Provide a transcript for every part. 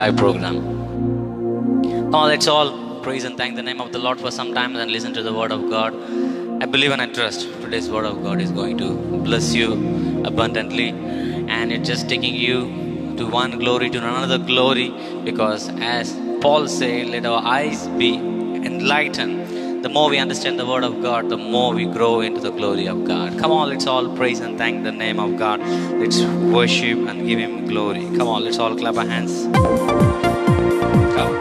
live program. Oh, let's all praise and thank the name of the Lord for some time and listen to the word of God. I believe and I trust today's word of God is going to bless you abundantly, and it's just taking you to one glory to another glory, because as Paul said, let our eyes be enlightened. The more we understand the word of God, the more we grow into the glory of God. Come on, let's all praise and thank the name of God. Let's worship and give him glory. Come on, let's all clap our hands. Come.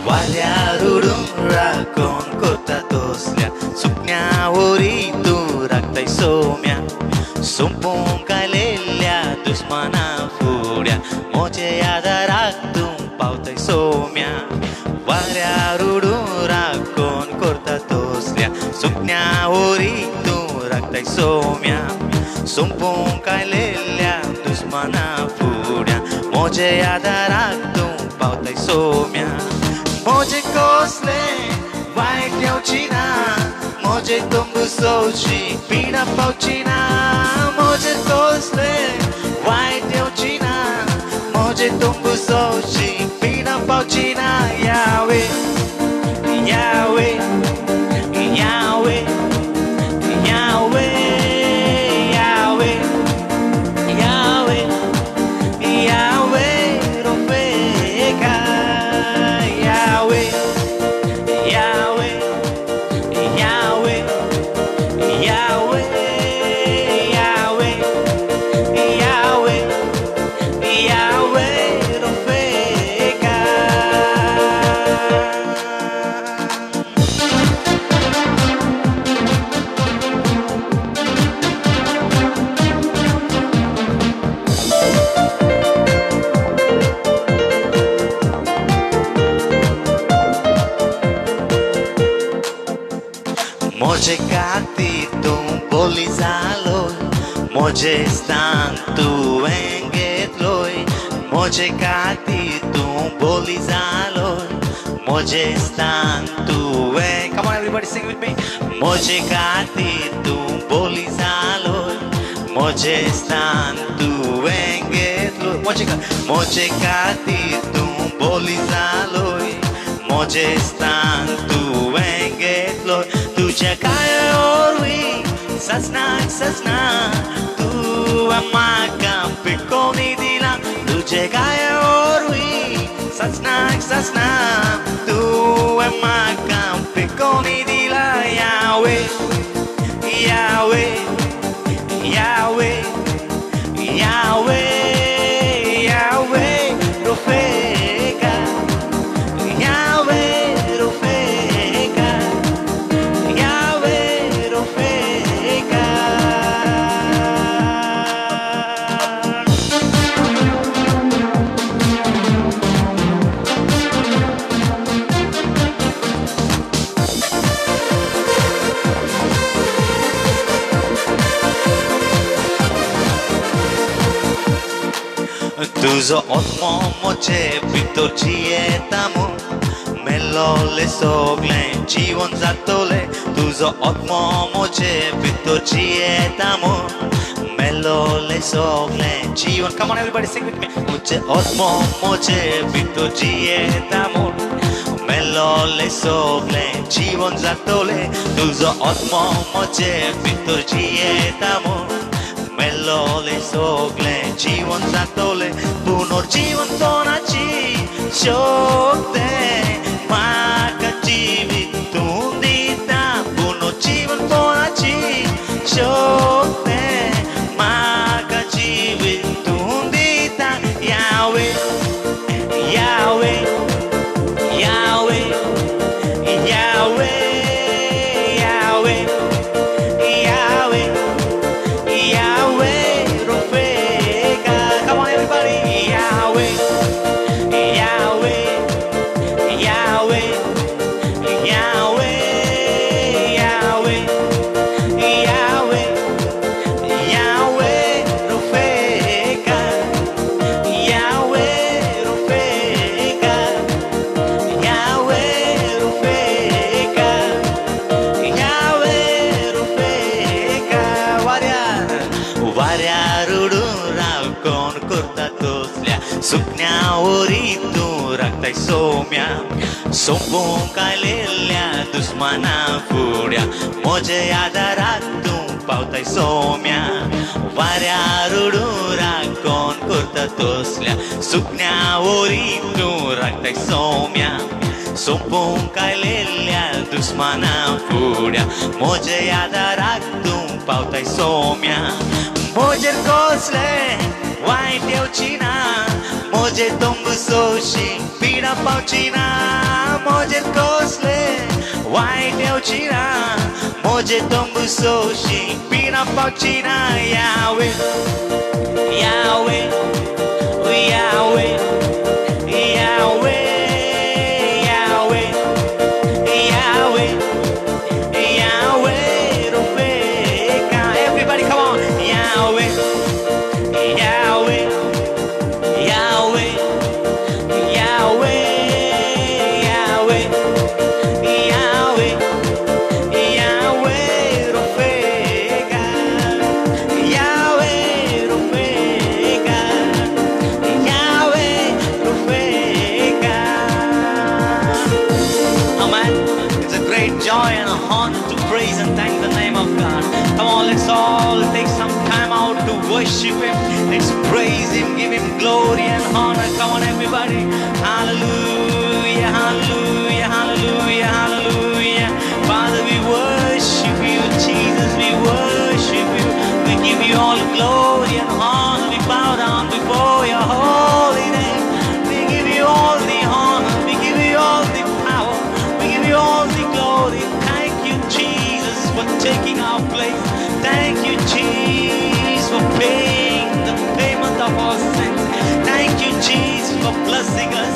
वाऱ्यारुडून राखून कोता तोसल्या सुकण्यावरी तू राखताय सोम्या सुंपून कालेल्या दुश्मना फुड्या मोचे आदाराक तू पावताय सोम्या वाऱ्यारुडून राखून कोता तोसल्या सुकण्यावरी तू राखताय सोम्या सुंपून कालेल्या दुश्मना फुड्या मोचे आदाराक तू पावताय Saumya Moje kosle, vai teochina, moje tumbu sochi, pina pauchina. Moje kosle, vai teochina, moje tumbu sochi, pina pauchina. Yahweh, Yahweh, Yahweh, Yahweh, Yahweh, Yahweh, Yahweh, Rofeka. Yahweh, Yahweh, Yahweh, Yahweh, Yahweh, Yahweh, Rofeka. Moje gati tu bolizaloi, moje stan tu engetloi, moje gati tu bolizaloi, moje stan tu Come on, everybody, sing with me. Moje gati tu bolizaloi, moje stan tu engetloi, moje gati tu bolizaloi, moje stan tu engetloi. तुझ्या कायावरवी सजना तू आम्हाका पिकोनी दिला तुझ्या कायावरवी सजना तू आम्हाका पिकोनी दिला Yahweh, Yahweh, Yahweh, Yahweh, Yahweh, Rofeka. Yahweh, Rofeka. Tuzo otmo moche Victor Chietamu Melole sogle Chivon zatole Tuzo otmo moche Victor Chietamu Melole sogle Chivon. Come on, everybody, sing with me. Moche otmo moche Victor Chietamu Melole sogle Chivon zatole Tuzo otmo moche Victor Chietamu Melole sogle জীবন জাতলে পুনর্জীবন তোনাচি শোকতে মাকা জীবিত তুন্দিতা পুনর্জীবন তোনাচি শোকতে মাকা জীবিত তুন্দিতা Yahweh, Yahweh, Yahweh, Yahweh, Yahweh, Yahweh, Yahweh, Rofeka. Come on, everybody. Yahweh, Yahweh, Yahweh. सुकण्यावरी तू राखताय सौम्या सोंपून कायलेल्या दुस्माना फुड्या म्हजे आदाराक तू पावताय सौम्या वाऱ्या रुडूरा कोण करता तसल्या सुकण्यावरी तू राखताय सौम्या सोंपून कायलेल्या दुस्माना फुड्या म्हजे आदाराक तू पावताय सौम्या म्हजेर कसले वायट येवची ना म्हजे तोंब सोशी पिडा पावची ना म्हजेर कसले वायट येवची ना म्हजे तोंब सोशी पिडा पावची ना यावे यावे यावे यावे यावे यावे यावे Rofeka everybody come on Yahweh Yahweh Yahweh Yahweh Yahweh Yahweh Yahweh Rofeka Yahweh Rofeka Yahweh Rofeka Amen. It's a great joy and a honor to praise and thank the name of God. Come on, let's all take some time out to worship Him. Let's praise Him, give Him glory and honor. Come on, everybody. Hallelujah, hallelujah, hallelujah, hallelujah. Father, we worship You, Jesus, we worship You. We give You all glory and honor. We bow down before Your holy name. We give You all the honor. We give You all the power. We give You all the glory. Thank You, Jesus, for taking our place. Thank You, Jesus, for paying the payment of our sins. Thank You, Jesus, for blessing us.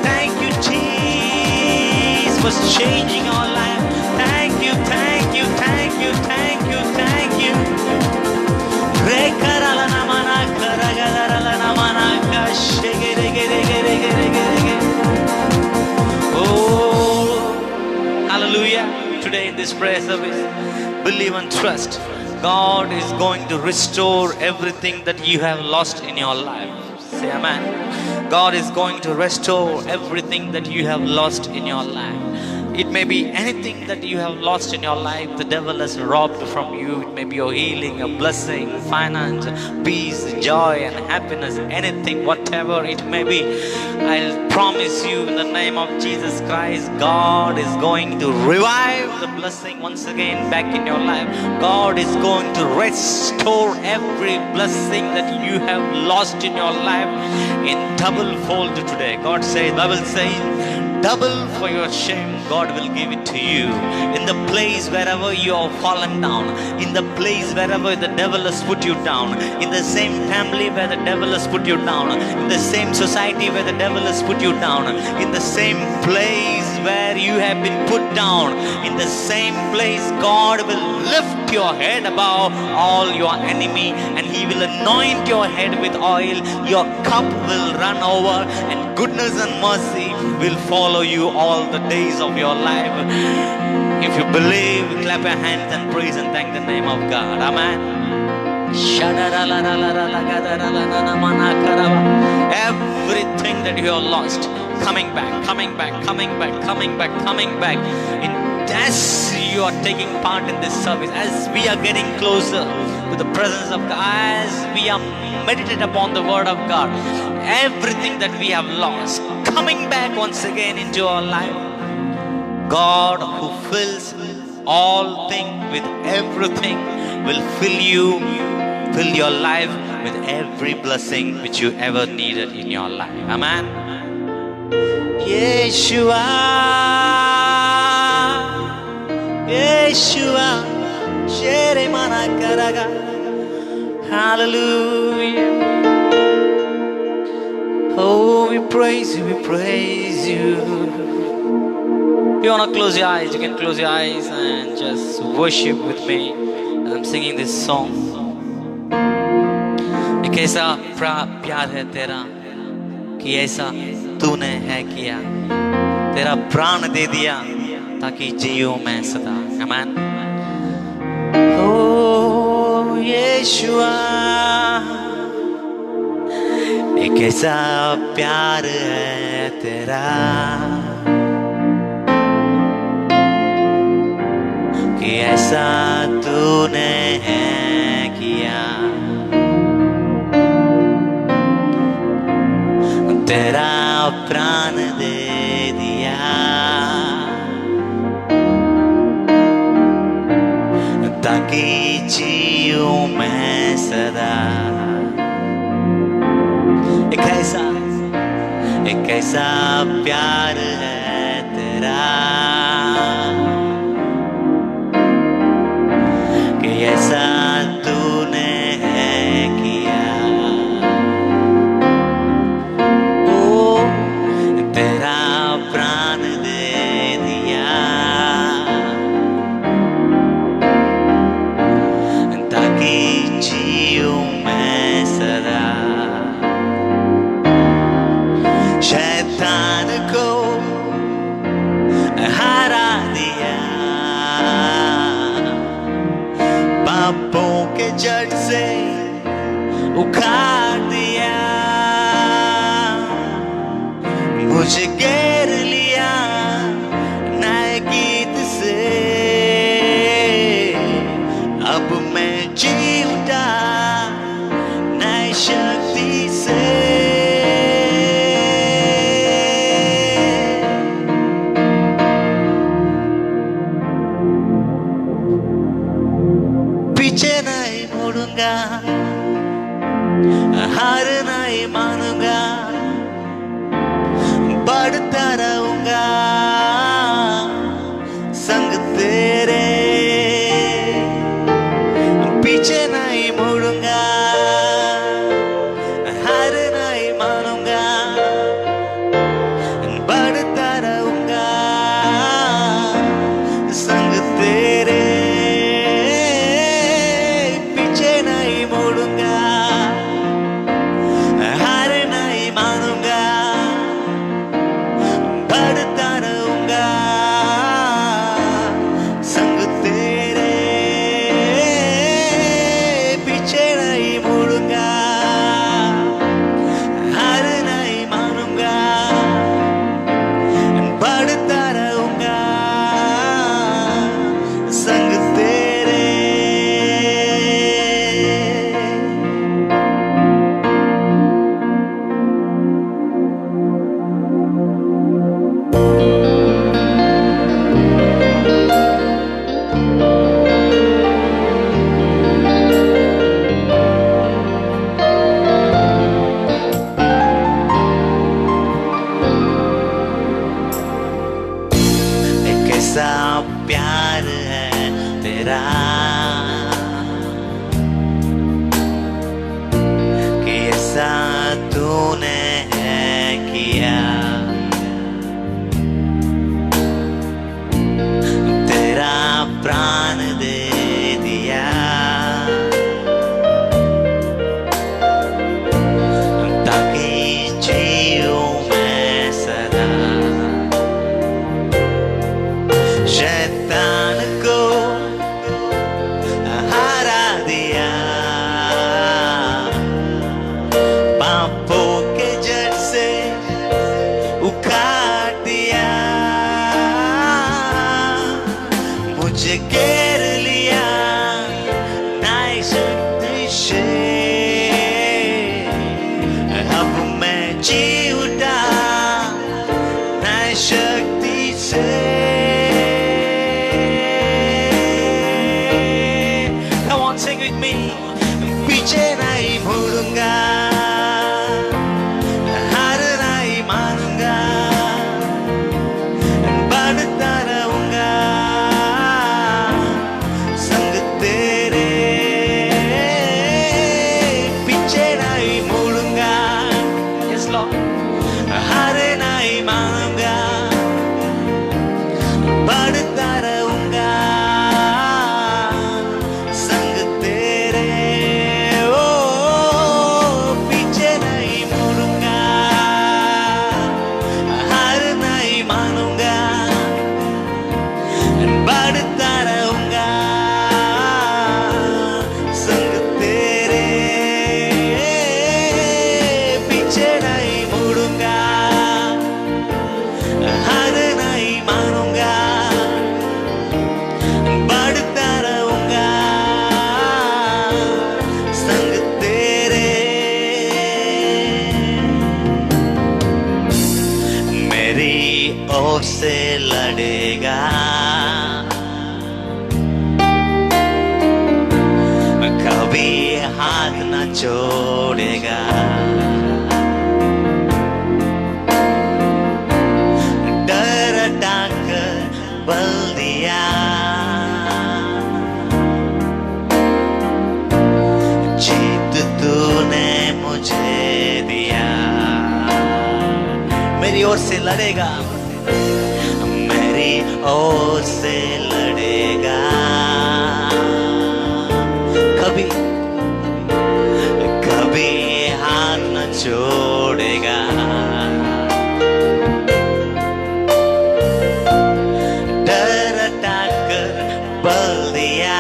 Thank You, Jesus, for changing our life. Thank You, thank You, thank You, thank You, thank You. Oh, hallelujah. Today in this prayer service, believe and trust. God is going to restore everything that you have lost in your life. Say amen. God is going to restore everything that you have lost in your life. It may be anything that you have lost in your life, the devil has robbed from you. It may be your healing, a blessing, finance, peace, joy and happiness, anything, whatever it may be. I'll promise you in the name of Jesus Christ, God is going to revive the blessing once again back in your life. God is going to restore every blessing that you have lost in your life in double fold today. God says, Bible says, double for your shame, God will give it to you. In the place wherever you are fallen down, in the place wherever the devil has put you down, in the same family where the devil has put you down, in the same society where the devil has put you down, in the same place where you have been put down, in the same place God will lift your head above all your enemy and He will anoint your head with oil. Your cup will run over and goodness and mercy will follow you all the days of your life. If you believe, clap your hands and praise and thank the name of God. Amen. Everything that you have lost, coming back, coming back, coming back, coming back, coming back. As you are taking part in this service, as we are getting closer to the presence of God, as we are meditating upon the Word of God, everything that we have lost, coming back once again into our life. God who fills all things with everything will fill you, fill your life with every blessing which you ever needed in your life. Amen. Yeshua, Yeshua, Shere Manakaraga. Hallelujah. Oh, we praise You, we praise You. If you want to close your eyes, you can close your eyes and just worship with me. I'm singing this song. एक ऐसा प्यार है तेरा कि ऐसा तूने है किया, तेरा प्राण दे दिया ताकि जियो मैं सदा. Amen. Oh, Yeshua. एक कैसा प्यार है तेरा कि ऐसा तूने है किया। तेरा प्राण दे दिया ताकि जियूं मैं सदा। एक ऐसा प्यार है तेरा कि ऐसा तूने है किया। ओ तेरा प्राण दे दिया ताकि जियूं मैं सदा। शैतान को हरा दिया पापों के जड़ से उखाड़ दिया। मुझे घेर लिया नए गीत से अब मैं जी उठा नई शक्ति से। पीछे नहीं मुड़ूंगा हार नहीं मानूंगा बढ़ता रहूंगा संग तेरे। पीछे नहीं मुड़ूंगा हार नहीं मानूंगा बढ़ता रहूंगा संग तेरे। पीछे नहीं मुड़ूंगा हार नहीं मानूंगा बढ़ता रहूंगा संग तेरे। पीछे नहीं मुड़ूंगा हार नहीं मानूंगा बढ़ता रहूंगा संग तेरे। एक ऐसा प्यार है तेरा कि ऐसा तूने है किया। तेरा प्राण दे दिया ताकि जियूं मैं सदा। शैतान को हरा दिया पापों के जड़ से लड़ेगा, कभी हाथ न छोड़ेगा। डर डाकर बल दिया, जीत तूने मुझे दिया। मेरी ओर से लड़ेगा, मेरी ओर से लड़ेगा, कभी कभी हाथ न छोड़ेगा। डर डाकर बल दिया,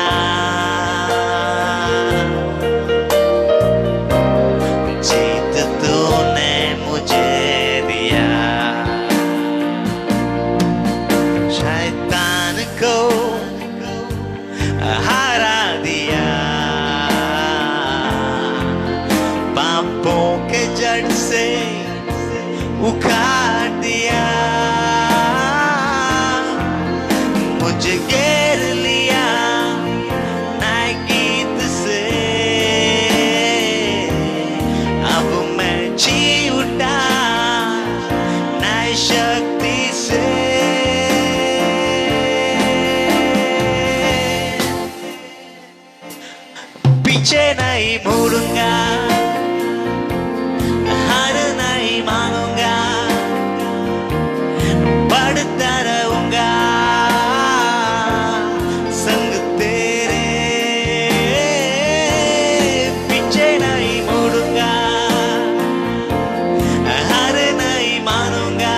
जीत तूने मुझे दिया। शैतान को हरा दिया, पापों के जड़ से उखाड़ दिया। मुझे घेर लिया नए गीत से, अब मैं जी उठा नई शक्ति से। पीछे नहीं मुड़ूंगा, हार नहीं मानूंगा, बढ़ता रहूंगा संग तेरे। पीछे नहीं मुड़ूंगा, हार नहीं मानूंगा,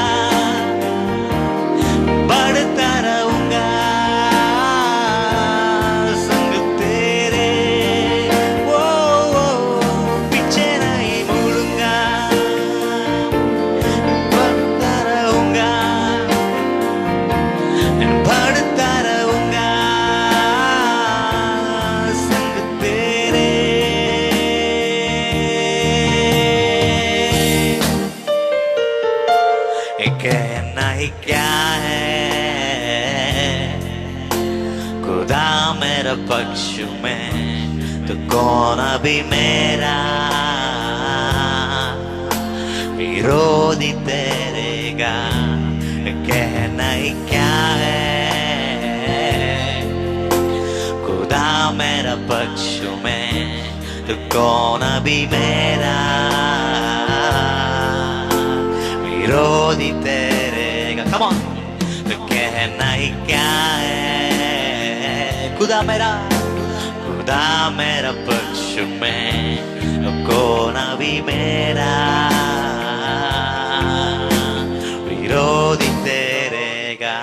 बढ़ता रहूंगा संग तेरे। पीछे नहीं मुड़ूंगा, बढ़ता रहूंगा, बढ़ता रहूंगा संग तेरे। कहना ही क्या है, खुदा मेरा पक्ष में तो कौन अभी मेरा विरोधी तेरेगा। कहना ही क्या है, खुदा मेरा पक्ष में तो कौन अभी मेरा विरोधी तेरेगा। Come on, तो कहना ही क्या है, खुदा मेरा पक्ष में कौन अभी मेरा विरोधी तेरेगा।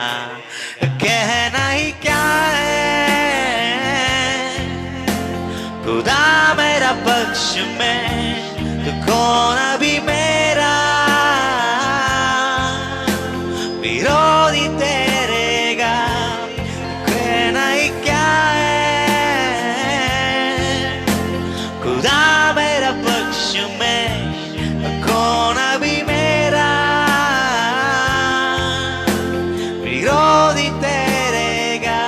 कहना ही क्या है, खुदा मेरा पक्ष में तो कौन अभी मेरा विरोधी तेरेगा। कहना ही क्या है, खुदा मेरा पक्ष में कौन अभी मेरा विरोधी तेरेगा।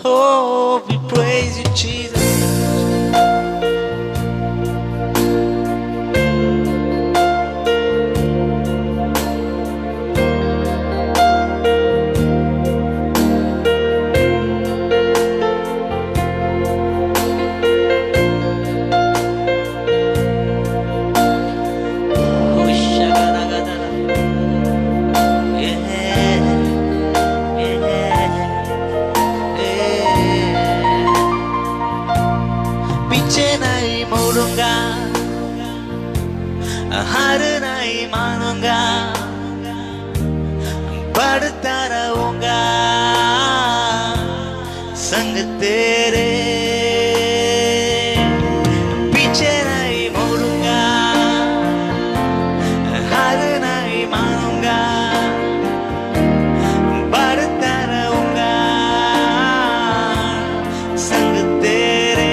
Oh, we praise you, Jesus. पीछे नहीं मुड़ूंगा, हार नहीं मानूंगा, बढ़ता रहूंगा संग तेरे। पीछे नहीं मुड़ूंगा, हार नहीं मानूंगा, बढ़ता रहूंगा संग तेरे।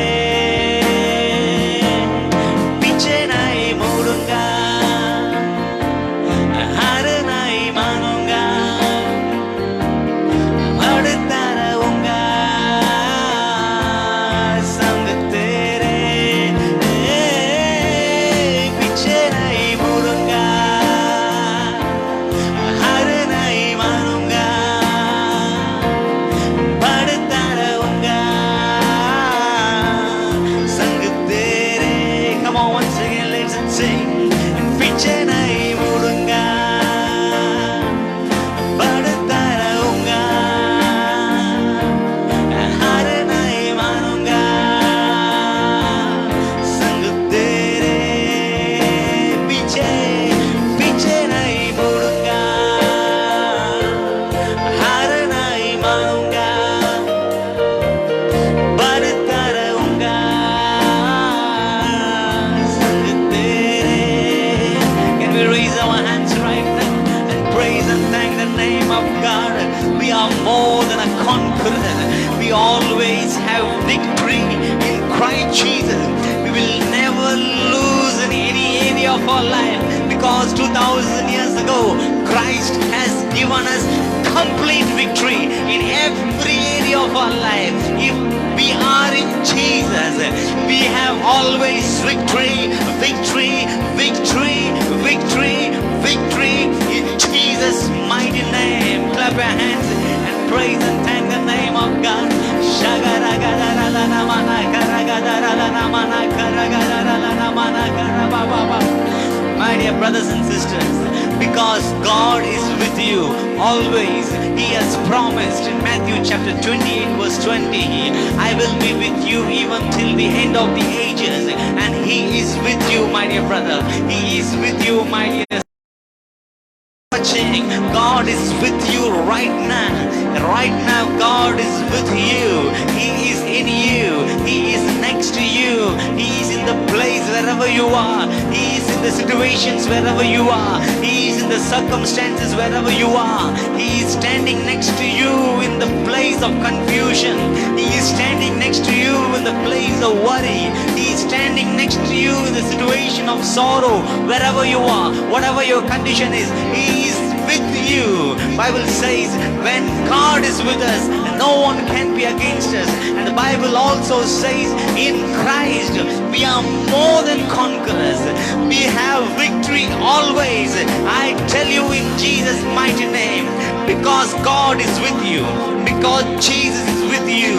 Sing. பிச்சனை முடுங்க படுத்தரவுங்க ஹரணை மனுங்க சங்கு தேரே பிச்சனை முடுங்க ஹரணை மனுங்க படுத்தரவுங்க சங்கு தேரே. Can we raise our hands right now and praise and thank the name of God? We are more than a conqueror. We always have victory in Christ Jesus. We will never lose in any area of our life because 2000 years ago Christ has given us complete victory in every area of our life. If we are in Jesus, we have always victory, victory, victory, victory, victory in Jesus' mighty name. Clap your hands and praise and thank the name of God. My dear brothers and sisters, because God is with you always, He has promised in Matthew chapter 28 verse 20, I will be with you even till the end of the ages. And He is with you, my dear brother. He is with you, my dear. God is with you right now. Right now, God is with you. He is in you. He is next to you. He is in the place wherever you are. He is in the situations wherever you are. He is in the circumstances wherever you are. He is standing next to you in the place of confusion. He is standing next to you in the place of worry. He is standing next to you in the situation of sorrow. Wherever you are, whatever your condition is, He is with you. Bible says when God is with us, no one can be against us. And the Bible also says in Christ we are more than conquerors. We have victory always. I tell you in Jesus' mighty name, because God is with you, because Jesus is with you,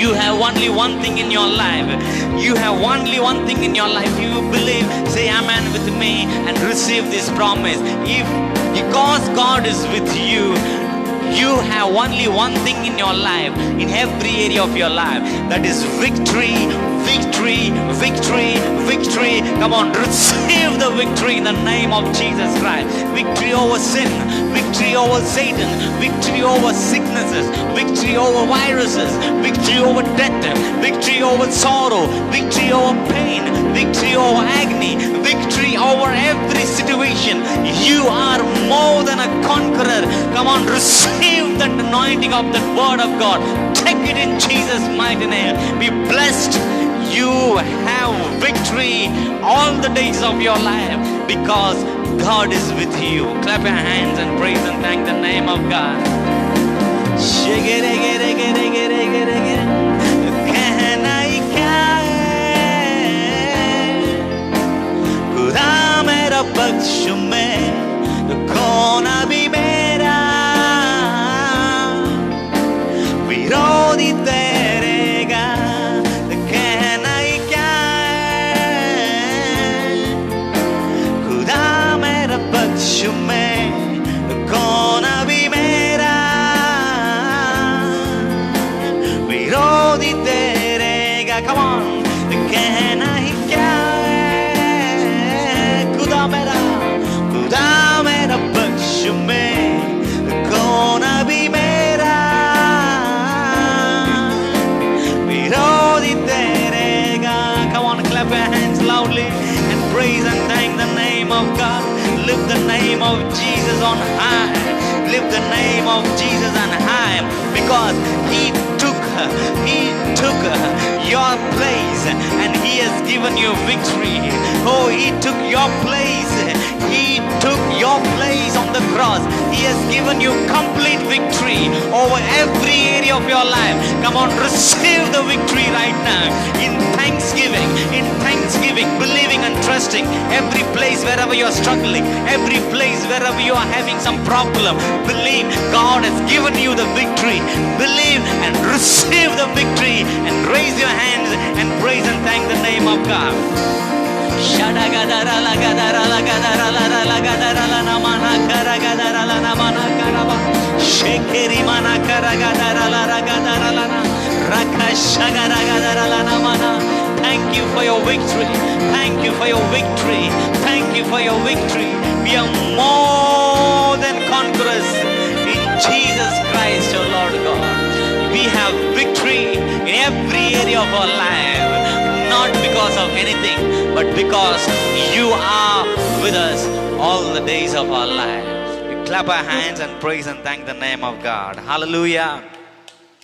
you have only one thing in your life. You have only one thing in your life. You believe, say amen with me and receive this promise. If because God is with you, you have only one thing in your life, in every area of your life, that is victory, victory, victory, victory. Come on, receive the victory in the name of Jesus Christ. Victory over sin, victory over Satan, victory over sicknesses, victory over viruses, victory over death, victory over sorrow, victory over pain, victory over agony, victory over every situation. You are more than a conqueror. Come on, receive that anointing of the word of God. Take it in Jesus' mighty name. Be blessed. You have victory all the days of your life because God is with you. Clap your hands and praise and thank the name of God. खुदा मेरा पक्ष में कौन भी मेरा विरोधी तेरेगा, कहना ही क्या है। खुदा मेरा पक्ष में कौन भी मेरा विरोधी तेरेगा। Come on, कहना ही क्या है। खुदा मेरा पक्ष में कौन भी मेरा विरोधी तेरेगा। Come on, clap your hands loudly and praise and thank the name of God. Lift the name of Jesus on high. Lift the name of Jesus on high, because He took your place and He has given you victory. Oh, He took your place. He took your place on the cross. He has given you complete victory over every area of your life. Come on, receive the victory right now in thanksgiving, believing and trusting. Every place wherever you are struggling, every place wherever you are having some problem, believe God has given you the victory. Believe and receive the victory and raise your hands and praise and thank the name of God. Shadagadara lagadara lagadara lagadara namana karagadara namana karaba. Shekeri mana karagadara lagadara lana. Rakashagaragadara namana. Thank you for your victory. Thank you for your victory. Thank you for your victory. We are more than conquerors in Jesus Christ, our Lord God. We have victory in every area of our life, not because of anything, but because you are with us all the days of our life. We clap our hands and praise and thank the name of God. Hallelujah.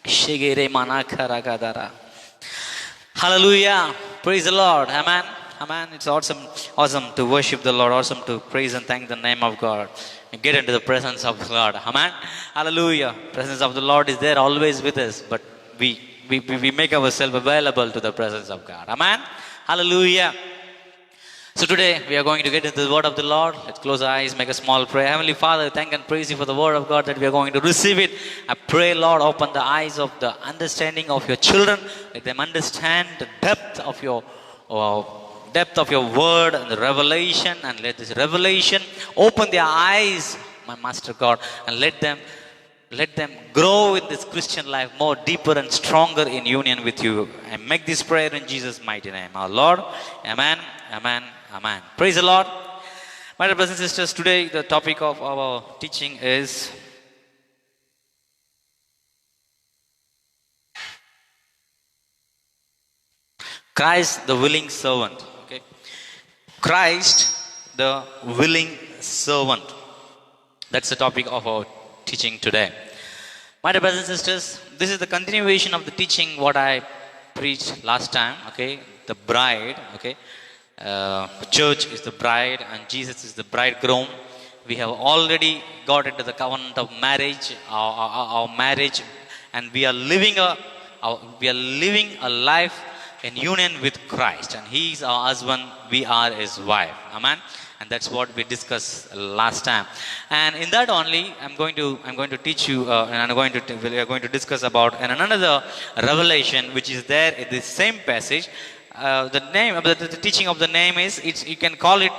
Shigere manakaragadara. Hallelujah. Praise the Lord. Amen. Amen. It's awesome to worship the Lord, awesome to praise and thank the name of God. And get into the presence of God. Amen. Hallelujah. Presence of the Lord is there always with us, but we make ourselves available to the presence of God. Amen. Hallelujah. So today we are going to get into the word of the Lord. Let's close our eyes, make a small prayer. Heavenly Father, thank and praise you for the word of God that we are going to receive it. I pray, Lord, open the eyes of the understanding of your children. Let them understand the depth of your word and the revelation, and let this revelation open their eyes, my Master God, and let them grow in this Christian life more deeper and stronger in union with you. I make this prayer in Jesus' mighty name, our Lord. Amen, amen, amen. Praise the Lord. My dear brothers and sisters, today the topic of our teaching is Christ the willing servant. Okay, Christ the willing servant. That's the topic of our teaching today. My dear brothers and sisters, this is the continuation of the teaching what I preached last time. Okay, the bride. Okay, church is the bride and Jesus is the bridegroom. We have already got into the covenant of marriage, our marriage, and we are living a life in union with Christ, and He is our husband, we are His wife. Amen. And that's what we discussed last time. And in that only, I'm going to teach you, and we are going to discuss about another revelation which is there in this same passage. The teaching of the name is, you can call it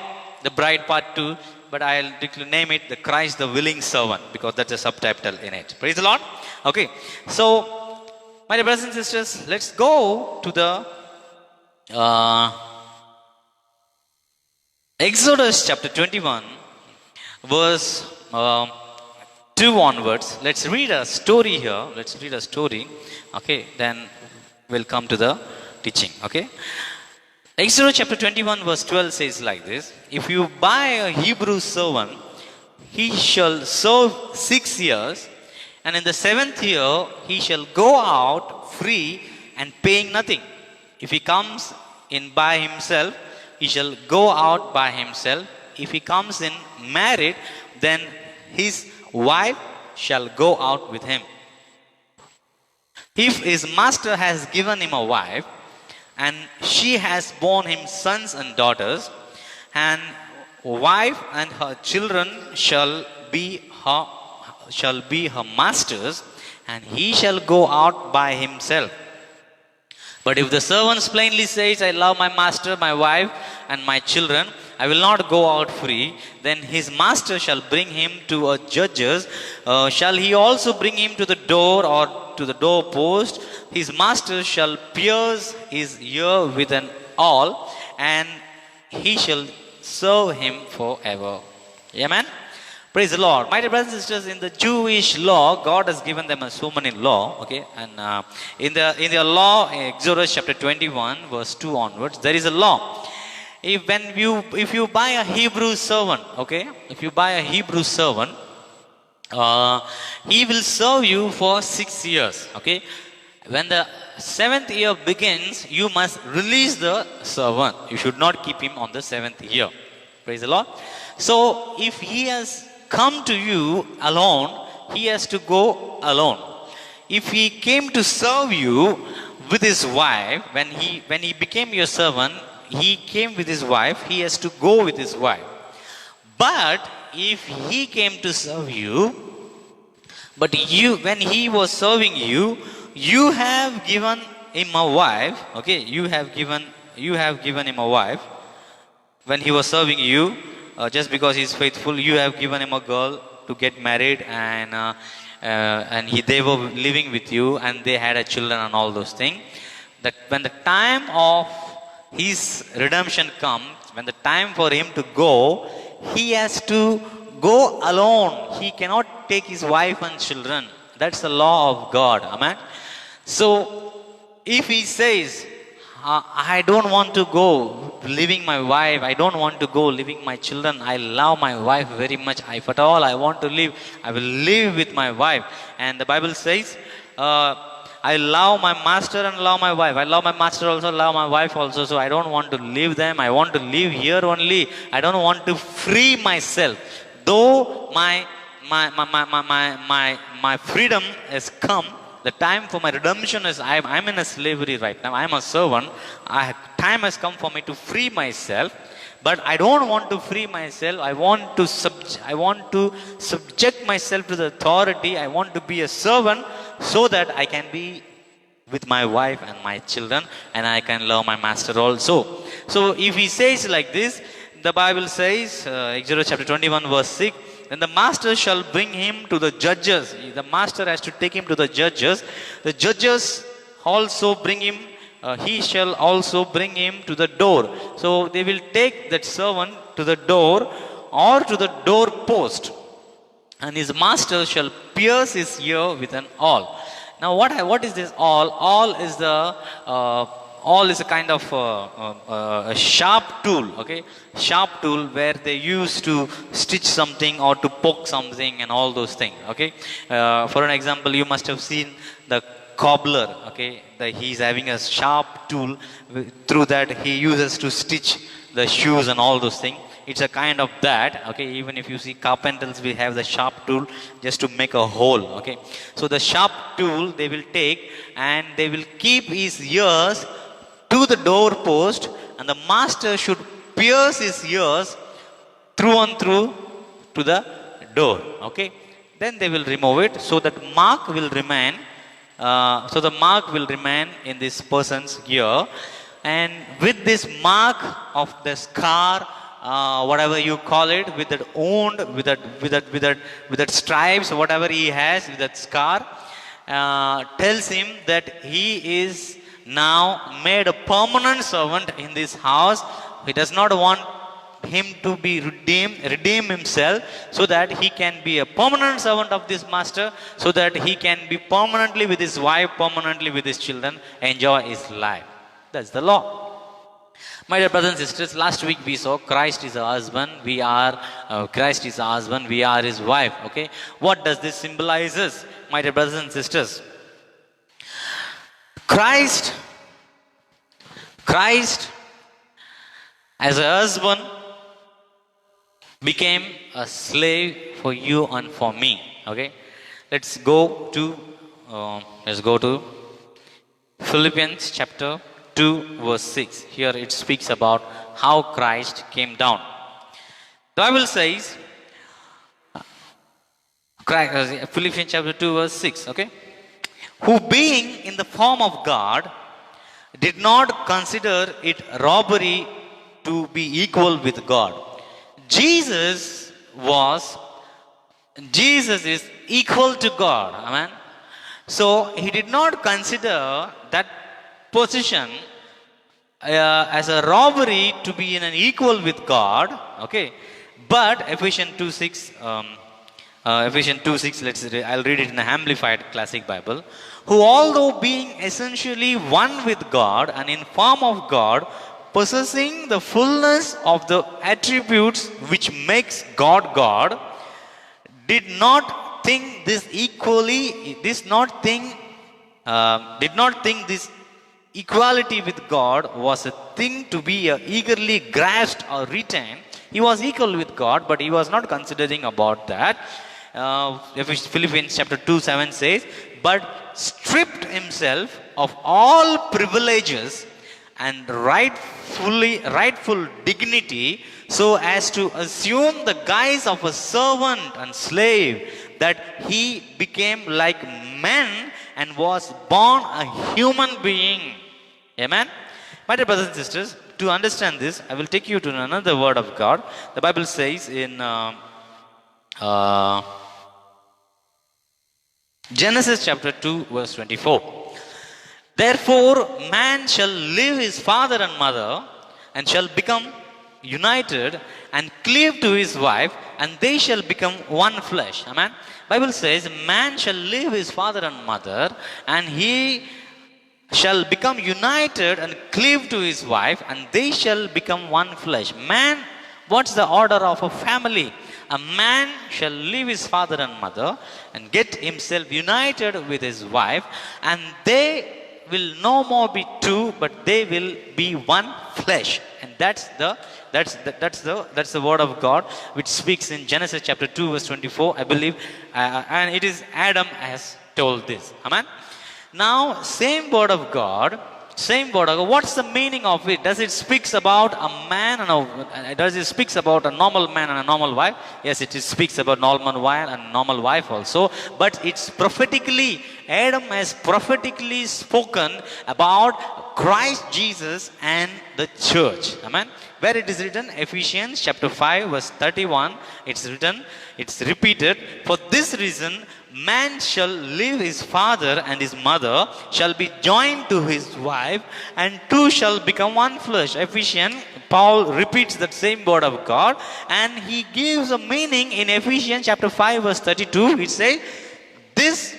the bride part 2, but I'll name it the Christ the willing servant, because that's a subtitle in it. Praise the Lord. Okay, so my dear brothers and sisters, let's go to the Exodus chapter 21, verse 2 onwards. Let's read a story here. Okay, then we'll come to the teaching. Okay, Exodus chapter 21, verse 12 says like this: If you buy a Hebrew servant, he shall serve 6 years, and in the 7th year he shall go out free and paying nothing. If he comes in by himself, he shall go out by himself. If he comes in married, then his wife shall go out with him. If his master has given him a wife, and she has borne him sons and daughters, and wife and her children shall be her master's, and he shall go out by himself. But if the servant plainly says, I love my master, my wife, and my children, I will not go out free, then his master shall bring him to a judge's. Shall he also bring him to the door or to the doorpost? His master shall pierce his ear with an awl, and he shall serve him forever. Amen. Praise the Lord. My dear brothers and sisters, in the Jewish law, God has given them so many law. Okay, and in the law, in Exodus chapter 21, verse 2 onwards, there is a law. If you buy a Hebrew servant, okay, if you buy a Hebrew servant, he will serve you for 6 years. Okay, when the 7th year begins, you must release the servant. You should not keep him on the 7th year. Praise the Lord. So if he has come to you alone, he has to go alone. If he came to serve you with his wife, when he became your servant, he came with his wife, he has to go with his wife. But if he came to serve you, but when he was serving you, you have given him a wife. Okay, you have given him a wife. when he was serving you, just because he's faithful, you have given him a girl to get married, and they were living with you, and they had a children and all those things. That when the time of his redemption comes, when the time for him to go, he has to go alone. He cannot take his wife and children. That's the law of God. Amen. So if he says, I don't want to go leaving my wife, I don't want to go leaving my children, I love my wife very much, if at all I want to live, I will live with my wife. And the Bible says, I love my master and love my wife. I love my master also, love my wife also. So I don't want to leave them. I want to live here only. I don't want to free myself. Though my freedom has come, the time for my redemption is, I'm in a slavery right now. I'm a servant. Time has come for me to free myself. But I don't want to free myself. I want to subject myself to the authority. I want to be a servant so that I can be with my wife and my children, and I can love my master also. So if he says like this, the Bible says, Exodus chapter 21 verse 6, then the master shall bring him to the judges. The master has to take him to the judges. The judges also bring him, he shall also bring him to the door. So they will take that servant to the door or to the door post, and his master shall pierce his ear with an awl. Now what is this awl? Awl is a kind of a sharp tool, okay? Sharp tool where they use to stitch something or to poke something and all those things, okay? For an example, you must have seen the cobbler, okay? He's having a sharp tool. Through that he uses to stitch the shoes and all those things. It's a kind of that, okay? Even if you see carpenters, we have the sharp tool just to make a hole, okay? So the sharp tool they will take, and they will keep his ears to the doorpost, and the master should pierce his ears through and through to the door, okay? Then they will remove it, so that mark will remain. So the mark will remain in this person's ear, and with this mark of the scar, whatever you call it, with that wound, with that stripes, whatever he has, with that scar, tells him that he is now made a permanent servant in this house. He does not want him to be redeem himself, so that he can be a permanent servant of this master, so that he can be permanently with his wife, permanently with his children, enjoy his life. That's the law. My dear brothers and sisters, last week we saw Christ is our husband. Christ is our husband. We are his wife. Okay, what does this symbolizes, my dear brothers and sisters? Christ as a husband became a slave for you and for me. Okay, let's go to Philippians chapter 2 verse 6. Here it speaks about how Christ came down. The Bible says, Philippians chapter 2 verse 6, okay? Who being in the form of God did not consider it robbery to be equal with God. Jesus is equal to God. Amen. So he did not consider that position as a robbery to be in an equal with God, okay? But Ephesians 2:6, I'll read it in the Amplified Classic Bible. Who although being essentially one with God and in form of God, possessing the fullness of the attributes which makes God God, did not think this equality with God was a thing to be eagerly grasped or retained. He was equal with God, but he was not considering about that. Philippians chapter 2:7 says, but stripped himself of all privileges and rightful dignity, so as to assume the guise of a servant and slave, that he became like men and was born a human being. Amen. My dear brothers and sisters, to understand this, I will take you to another word of God. The Bible says in uh, Genesis chapter 2, verse 24. Therefore, man shall leave his father and mother and shall become united and cleave to his wife, and they shall become one flesh. Amen. Bible says, man shall leave his father and mother, and he shall become united and cleave to his wife, and they shall become one flesh. Man, what's the order of a family? A man shall leave his father and mother and get himself united with his wife, and they will no more be two, but they will be one flesh. And that's the word of God which speaks in Genesis chapter 2, verse 24, I believe, and it is Adam has told this. Amen. Now, same word of God, what's the meaning of it? Does it speaks about a man and does it speaks about a normal man and a normal wife? Yes, it speaks about normal wife and normal wife also. But it's prophetically, Adam has prophetically spoken about Christ Jesus and the church. Amen. Where it is written, Ephesians chapter 5, verse 31, it's written, it's repeated, for this reason, man shall leave his father and his mother, shall be joined to his wife, and two shall become one flesh. Ephesians, Paul repeats that same word of God, and he gives a meaning in Ephesians chapter 5, verse 32. It says, this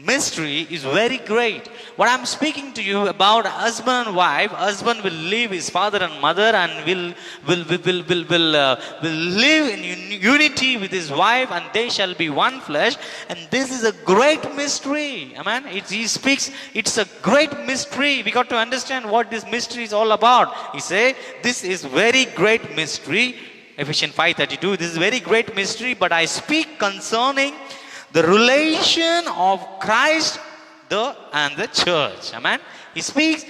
mystery is very great. What I'm speaking to you about husband and wife, husband will leave his father and mother and will live in unity with his wife, and they shall be one flesh. And this is a great mystery. Amen. He speaks, it's a great mystery. We got to understand what this mystery is all about. He say, this is very great mystery. Ephesians 5:32, this is very great mystery, but I speak concerning the relation of Christ and the church. Amen. He speaks,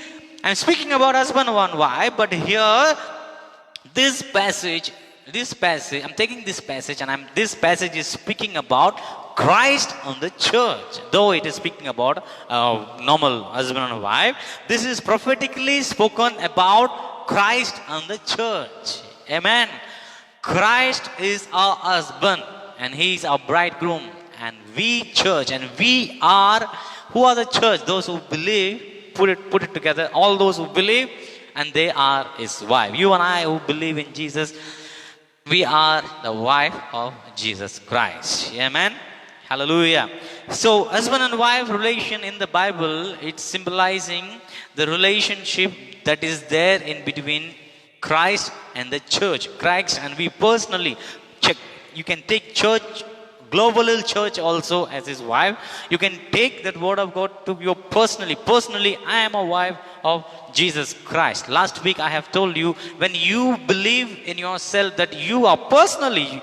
I'm speaking about husband and wife, but here, this passage, I'm taking this passage, and this passage is speaking about Christ and the church. Though it is speaking about normal husband and wife, this is prophetically spoken about Christ and the church. Amen. Christ is our husband, and he is our bridegroom. And we church, and we are, who are the church? Those who believe, put it together, all those who believe, and they are his wife. You and I who believe in Jesus, we are the wife of Jesus Christ. Amen. Hallelujah. So husband and wife relation in the Bible, it's symbolizing the relationship that is there in between Christ and the church. Christ and we personally, check, you can take church, Global Church also as his wife. You can take that word of God to your personally. Personally, I am a wife of Jesus Christ. Last week I have told you, when you believe in yourself that you are personally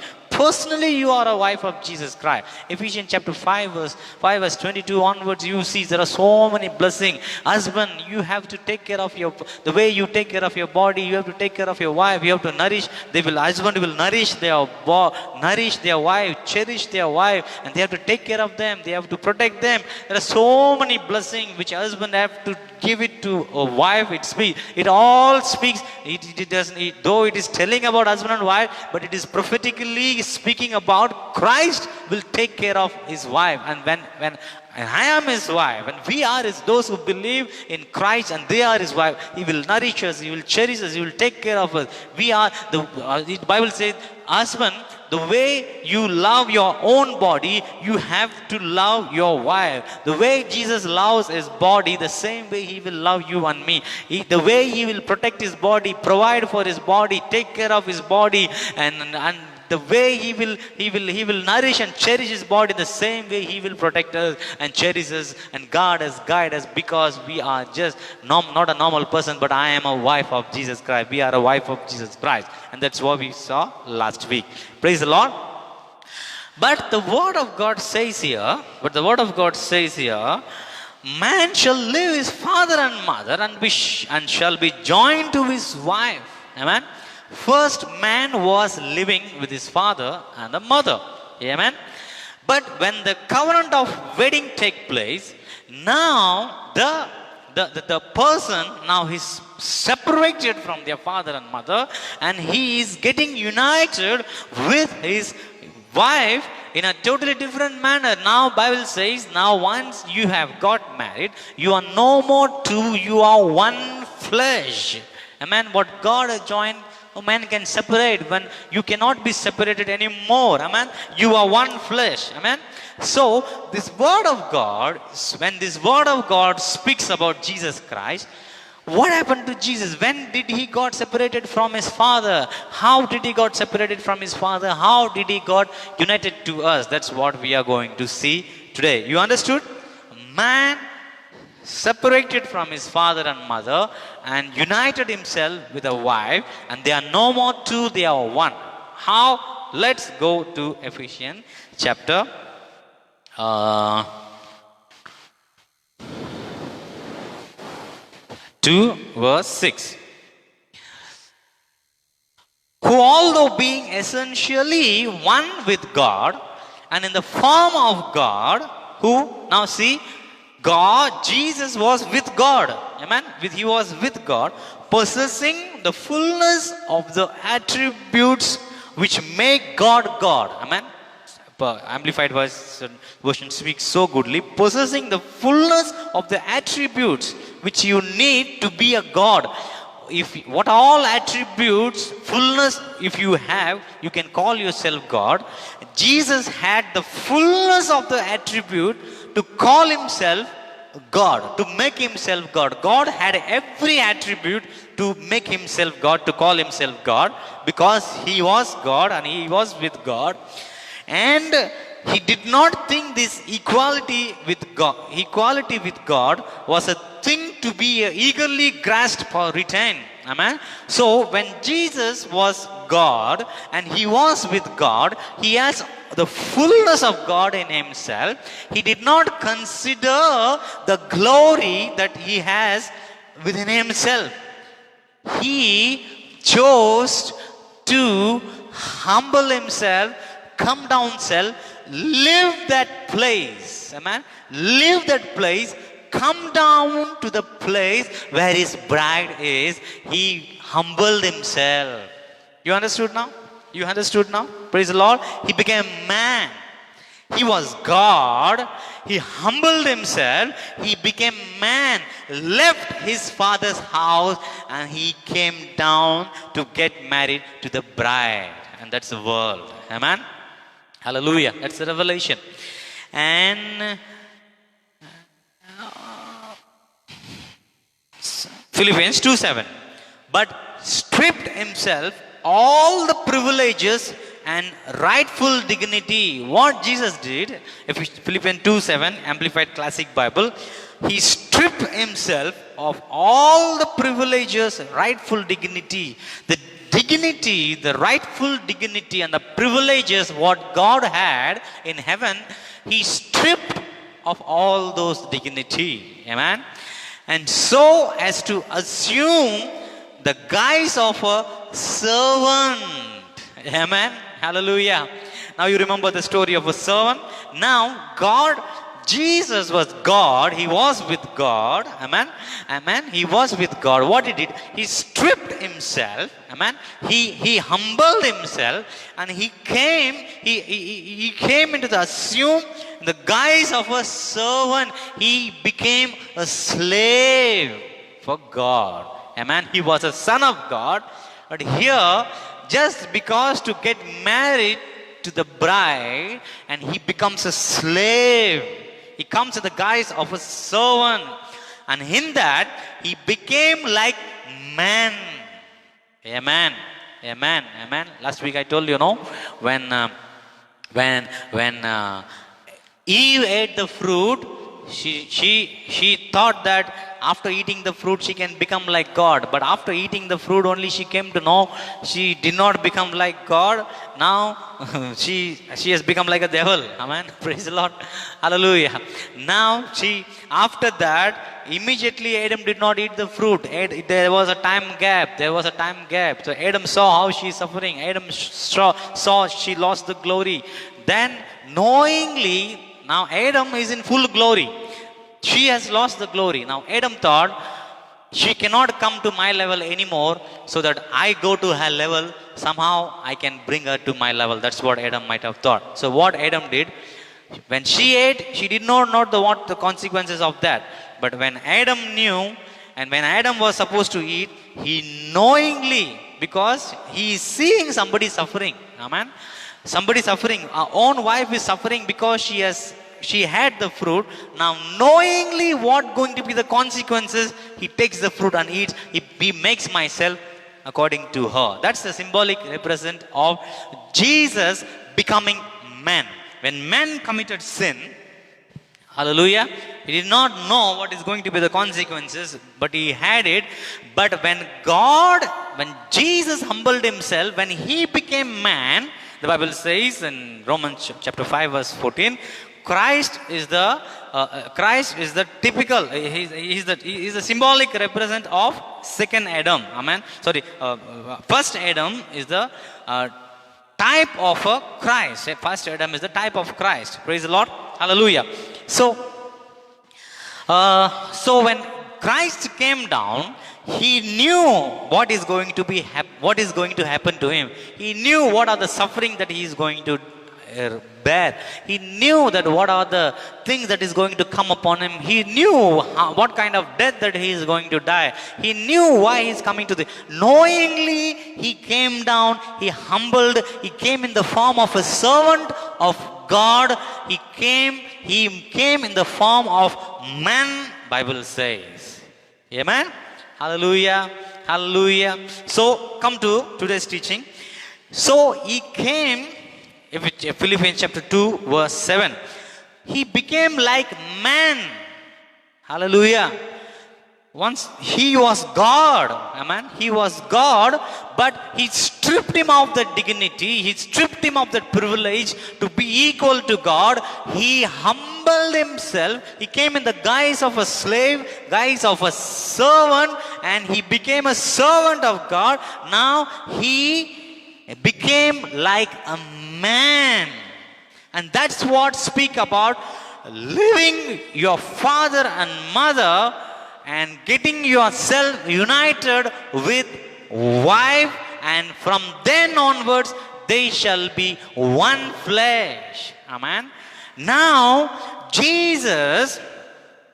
you are a wife of Jesus Christ. Ephesians chapter 5 verse 22 onwards, you see there are so many blessings. Husband, you have to take care of the way you take care of your body, you have to take care of your wife, you have to nourish. Husband will nourish their wife, cherish their wife, and they have to take care of them, they have to protect them. There are so many blessings which husband have to give it to a wife. It all speaks, though it is telling about husband and wife, but it is prophetically speaking about Christ will take care of his wife. And when I am his wife, and we are those who believe in Christ and they are his wife, he will nourish us, he will cherish us, he will take care of us. We are the Bible says, husband, the way you love your own body, you have to love your wife. The way Jesus loves his body, the same way he will love you and me. The way he will protect his body, provide for his body, take care of his body, and the way he will nourish and cherish his body, the same way he will protect us and cherish us and guide us, because we are just not a normal person, but I am a wife of Jesus Christ. We are a wife of Jesus Christ. And that's what we saw last week. Praise the Lord. But the word of God says here, man shall leave his father and mother and shall be joined to his wife. Amen. First, man was living with his father and the mother. Amen. But when the covenant of wedding take place, now the person now is separated from their father and mother, and he is getting united with his wife in a totally different manner. Now Bible says, now once you have got married, you are no more two, you are one flesh. Amen. What God has joined, no man can separate. When you cannot be separated anymore. Amen. You are one flesh. Amen. So this word of God, when this word of God speaks about Jesus Christ, what happened to Jesus? When did he got separated from his father? How did he got separated from his father? How did he got united to us? That's what we are going to see today. You understood? Man separated from his father and mother and united himself with a wife, and they are no more two, they are one. How? Let's go to Ephesians chapter 2 verse 6. Who, although being essentially one with God and in the form of God, who, now see, God, Jesus was with God. Amen. He was with God, possessing the fullness of the attributes which make God God. Amen. Amplified version speaks so goodly. Possessing the fullness of the attributes which you need to be a God. If what all attributes, fullness, if you have, you can call yourself God. Jesus had the fullness of the attribute to call himself God, to make himself God. God had every attribute to make himself God, to call himself God, because he was God and he was with God. And he did not think this equality with God was a thing to be eagerly grasped or retained. Amen. So when Jesus was God and he was with God, he has the fullness of God in himself. He did not consider the glory that he has within himself. He chose to humble himself, come down self, live that place. Amen. Live that place. Come down to the place where his bride is. He humbled himself. You understood now? You understood now? Praise the Lord. He became man. He was God. He humbled himself. He became man. Left his father's house and he came down to get married to the bride. And that's the world. Amen. Hallelujah. That's the revelation. And Philippians 2:7. But stripped himself all the privileges and rightful dignity. What Jesus did, Philippians 2:7, Amplified Classic Bible, he stripped himself of all the privileges, rightful dignity. The dignity, the rightful dignity and the privileges what God had in heaven, he stripped of all those dignity. Amen. And so as to assume the guise of a servant. Amen. Hallelujah. Now you remember the story of a servant. Now God, Jesus was God. He was with God. Amen. Amen. He was with God. What he did? He stripped himself. Amen. He humbled himself and he came into the assume the guise of a servant. He became a slave for God. Amen. He was a son of God. But here, just because to get married to the bride, and he becomes a slave. He comes in the guise of a servant. And in that, he became like man. Amen. Amen. Amen. Last week I told you, when Eve ate the fruit, she thought that after eating the fruit she can become like God. But after eating the fruit only she came to know she did not become like God. Now she has become like a devil. Amen. Praise the Lord. Hallelujah. Now after that, immediately Adam did not eat the fruit. There was a time gap. So Adam saw how she is suffering. Adam saw she lost the glory. Then knowingly, now Adam is in full glory. She has lost the glory. Now Adam thought, she cannot come to my level anymore, so that I go to her level, somehow I can bring her to my level. That's what Adam might have thought. So what Adam did, when she ate, she did not know what the consequences of that. But when Adam knew, and when Adam was supposed to eat, he knowingly, because he is seeing somebody suffering. Amen. Somebody suffering. Our own wife is suffering because she had the fruit. Now knowingly what going to be the consequences, he takes the fruit and eats. He makes myself according to her. That's the symbolic represent of Jesus becoming man. When man committed sin, hallelujah, he did not know what is going to be the consequences, but he had it. But when Jesus humbled himself, when he became man, the Bible says in Romans chapter 5 verse 14, Christ is the typical, he's the symbolic represent of second Adam. Amen. First Adam is the type of a Christ. First Adam is the type of Christ. Praise the Lord. Hallelujah. So when Christ came down, he knew what is going to happen to him. He knew what are the suffering that he is going to bear. He knew that what are the things that is going to come upon him. He knew what kind of death that he is going to die. He knew why he is coming to the. Knowingly, he came down. He humbled. He came in the form of a servant of God. He came in the form of man. Bible says. Amen. Hallelujah. Hallelujah. So come to today's teaching. So he came. Philippians chapter 2 verse 7. He became like man. Hallelujah. Once he was God. Amen. He was God, but he stripped him of the dignity. He stripped him of that privilege to be equal to God. He humbled himself. He came in the guise of a slave, guise of a servant, and he became a servant of God. Now he became like a man. And that's what speak about leaving your father and mother and getting yourself united with wife, and from then onwards they shall be one flesh. Amen. Now Jesus,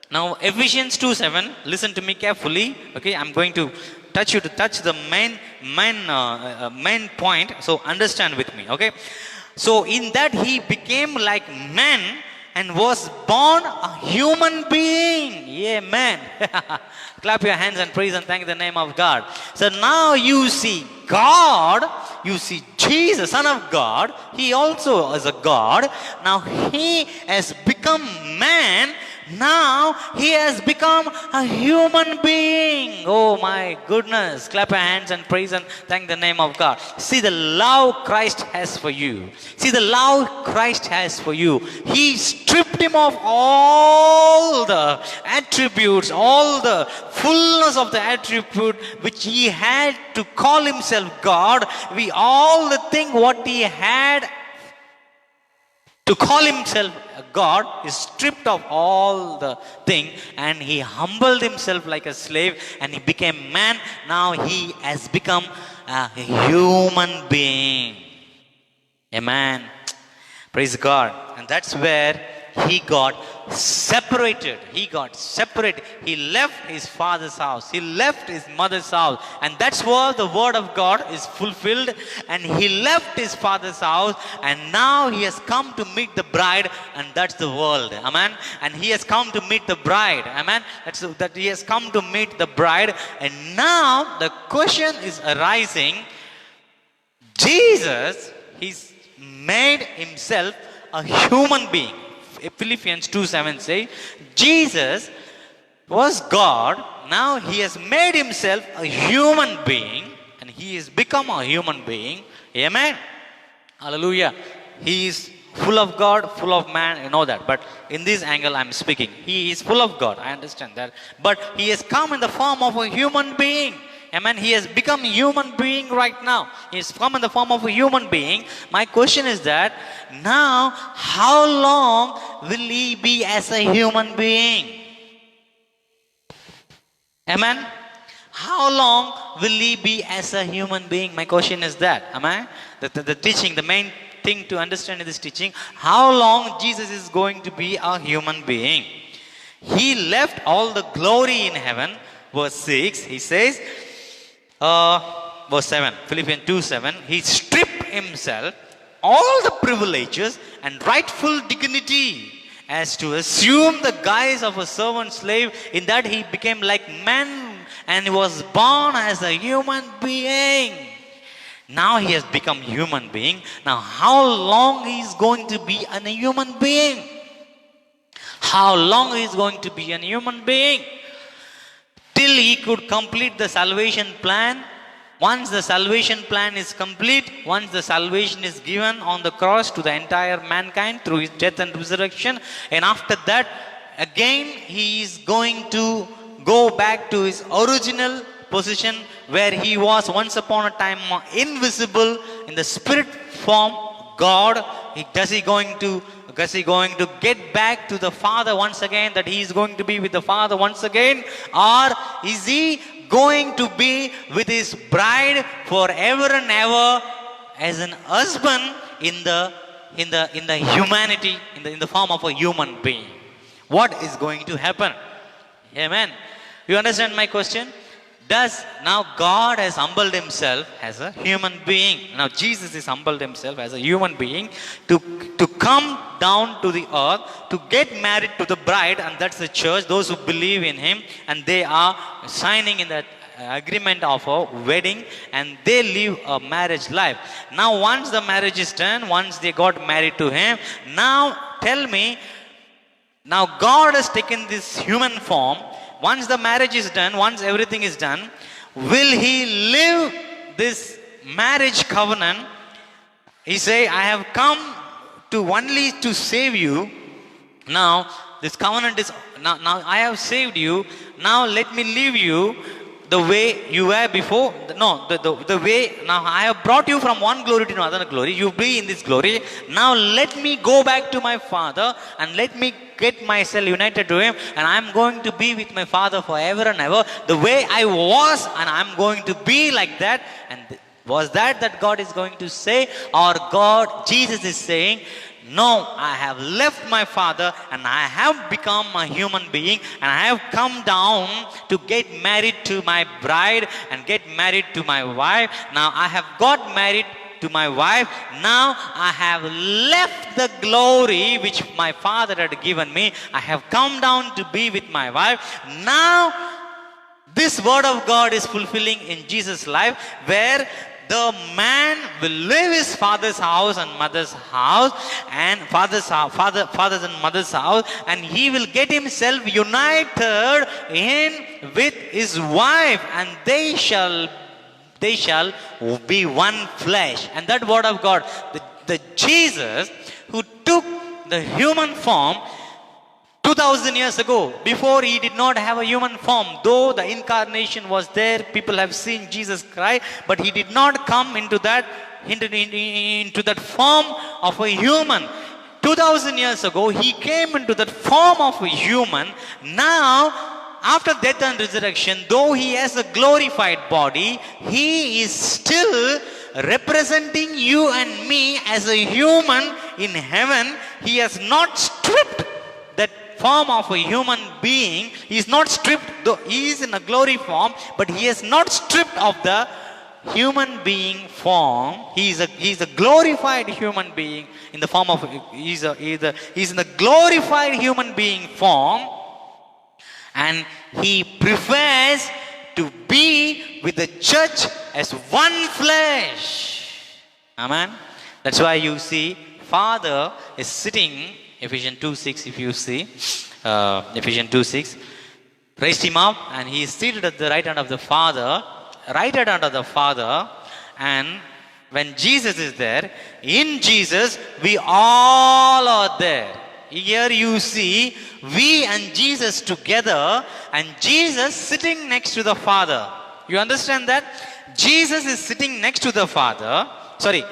now Ephesians 2:7, listen to me carefully. Okay, I'm going to touch the main point, so understand with me. Okay, so in that he became like man and was born a human being. Amen. Clap your hands and praise and thank the name of God. So now you see God, you see Jesus, Son of God. He also is a God. Now he has become man. Now he has become a human being. Oh my goodness. Clap your hands and praise and thank the name of God. See the love Christ has for you. See the love Christ has for you. He stripped him of all the attributes, all the fullness of the attribute which he had to call himself God. We all think what he had to call himself God is stripped of all the thing, and he humbled himself like a slave and he became man. Now he has become a human being. Amen. Praise God. And that's where he got separated. He left his father's house. He left his mother's house. And that's where the word of God is fulfilled. And he left his father's house. And now he has come to meet the bride. And that's the world. Amen. And he has come to meet the bride. Amen. That he has come to meet the bride. And now the question is arising. Jesus, he's made himself a human being. Philippians 2:7 says, Jesus was God. Now he has made himself a human being, and he has become a human being. Amen. Hallelujah. He is full of God, full of man. You know that. But in this angle I'm speaking. He is full of God. I understand that. But he has come in the form of a human being. Amen. He has become a human being right now. He has come in the form of a human being. My question is that now, how long will he be as a human being? Amen. How long will he be as a human being? My question is that. Am I? The teaching, the main thing to understand in this teaching, how long Jesus is going to be a human being. He left all the glory in heaven. Verse 6, he says, verse 7, Philippians 2:7, he stripped himself all the privileges and rightful dignity as to assume the guise of a servant slave, in that he became like man and he was born as a human being. Now he has become human being. Now how long he is going to be a human being? How long he is going to be a human being? Till he could complete the salvation plan. Once the salvation plan is complete, once the salvation is given on the cross to the entire mankind through his death and resurrection, and after that, again he is going to go back to his original position where he was once upon a time invisible in the spirit form, God. Is he going to get back to the Father once again, that he is going to be with the Father once again? Or is he going to be with his bride forever and ever as an husband in the humanity, in the form of a human being? What is going to happen? Amen. You understand my question? Now God has humbled himself as a human being. Now Jesus has humbled himself as a human being to come down to the earth, to get married to the bride, and that's the church, those who believe in him, and they are signing in that agreement of a wedding, and they live a marriage life. Now once the marriage is done, once they got married to him, now tell me, now God has taken this human form. Once the marriage is done, once everything is done, will he live this marriage covenant? He say, I have come to only to save you. Now this covenant is, now I have saved you. Now let me leave you the way you were before. No, the way, now I have brought you from one glory to another glory. You be in this glory. Now let me go back to my Father and let me get myself united to him, and I'm going to be with my Father forever and ever, the way I was, and I'm going to be like that. And was that God is going to say, or Jesus is saying, no, I have left my Father and I have become a human being, and I have come down to get married to my bride and get married to my wife. Now I have got married to my wife. Now I have left the glory which my Father had given me. I have come down to be with my wife. Now this word of God is fulfilling in Jesus' life, where the man will leave his father's house and mother's house, and father's and mother's house, and he will get himself united with his wife, and they shall be one flesh. And that word of God, the Jesus who took the human form 2000 years ago, before he did not have a human form, though the incarnation was there, people have seen Jesus Christ, but he did not come into that form of a human. 2000 years ago, he came into that form of a human. Now, after death and resurrection, though he has a glorified body, he is still representing you and me as a human in heaven. He has not stripped that form of a human being. He is not stripped, though he is in a glory form, but he is not stripped of the human being form. He is a glorified human being in the form of, he's in the glorified human being form, and he prefers to be with the church as one flesh. Amen. That's why you see Father is sitting, Ephesians 2:6, if you see, Ephesians 2:6, raised him up, and he is seated at the right hand of the Father, and when Jesus is there, in Jesus, we all are there. Here you see, we and Jesus together, and Jesus sitting next to the Father. You understand that? Jesus is sitting next to the Father. Sorry,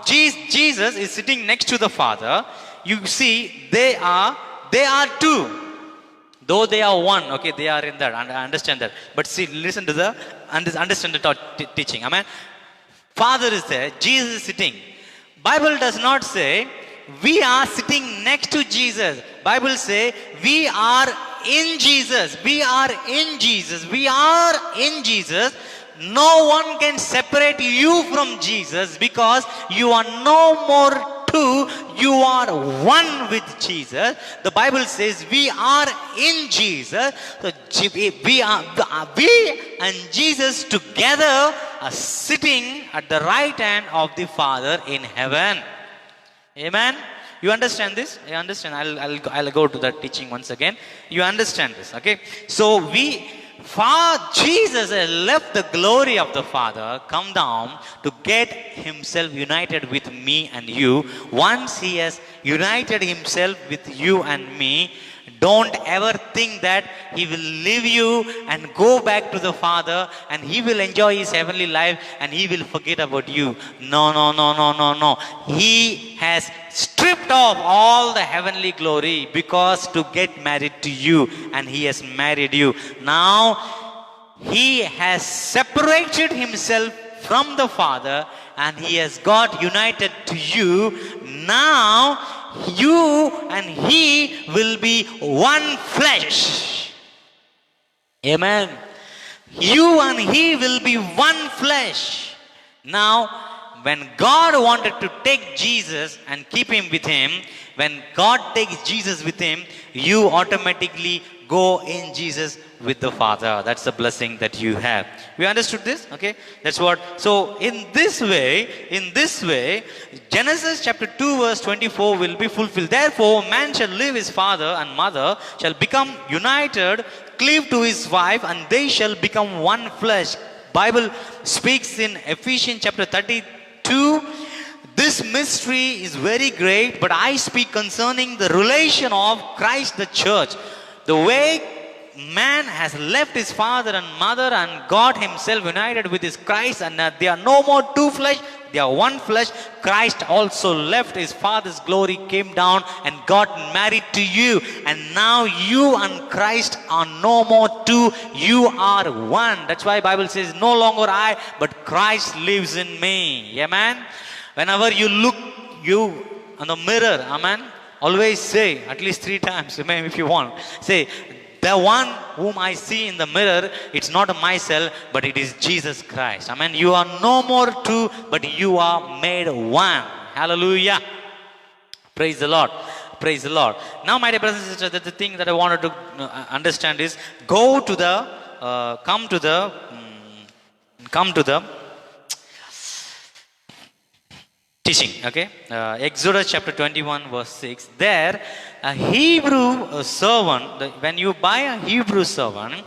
Jesus is sitting next to the Father. You see, they are two. Though they are one, okay, they are in that, and I understand that. But see, listen to the, understand the teaching. Amen. Father is there, Jesus is sitting. Bible does not say we are sitting next to Jesus. Bible say we are in Jesus. We are in Jesus. We are in Jesus. No one can separate you from Jesus because you are no more two, you are one with Jesus. The Bible says we are in Jesus. So we and Jesus together are sitting at the right hand of the Father in heaven. Amen. You understand this? I understand. I'll go to that teaching once again. You understand this, okay? So Jesus has left the glory of the Father, come down to get himself united with me and you. Once he has united himself with you and me, don't ever think that he will leave you and go back to the Father and he will enjoy his heavenly life and he will forget about you. No. He has stripped off all the heavenly glory because to get married to you, and he has married you. Now he has separated himself from the Father and he has got united to you. Now you and he will be one flesh. Amen. You and he will be one flesh. Now, when God wanted to take Jesus and keep him with him, when God takes Jesus with him, you automatically go in Jesus with the Father. That's the blessing that you have. We understood this? Okay? That's what. So in this way, Genesis chapter 2 verse 24 will be fulfilled. Therefore, man shall leave his father and mother, shall become united, cleave to his wife, and they shall become one flesh. Bible speaks in Ephesians chapter 32. This mystery is very great, but I speak concerning the relation of Christ the church. The way man has left his father and mother and got himself united with his Christ, and they are no more two flesh, they are one flesh. Christ also left his father's glory, came down and got married to you, and now you and Christ are no more two, you are one. That's why Bible says no longer I, but Christ lives in me. Amen. Whenever you look you on the mirror, amen, always say at least 3 times, amen, if you want, say, the one whom I see in the mirror, it's not myself, but it is Jesus Christ. Amen. You are no more two, but you are made one. Hallelujah. Praise the Lord. Praise the Lord. Now, my dear brothers and sisters, the thing that I wanted to understand is come to the teaching, okay? Exodus chapter 21 verse 6. There, a Hebrew servant, when you buy a Hebrew servant,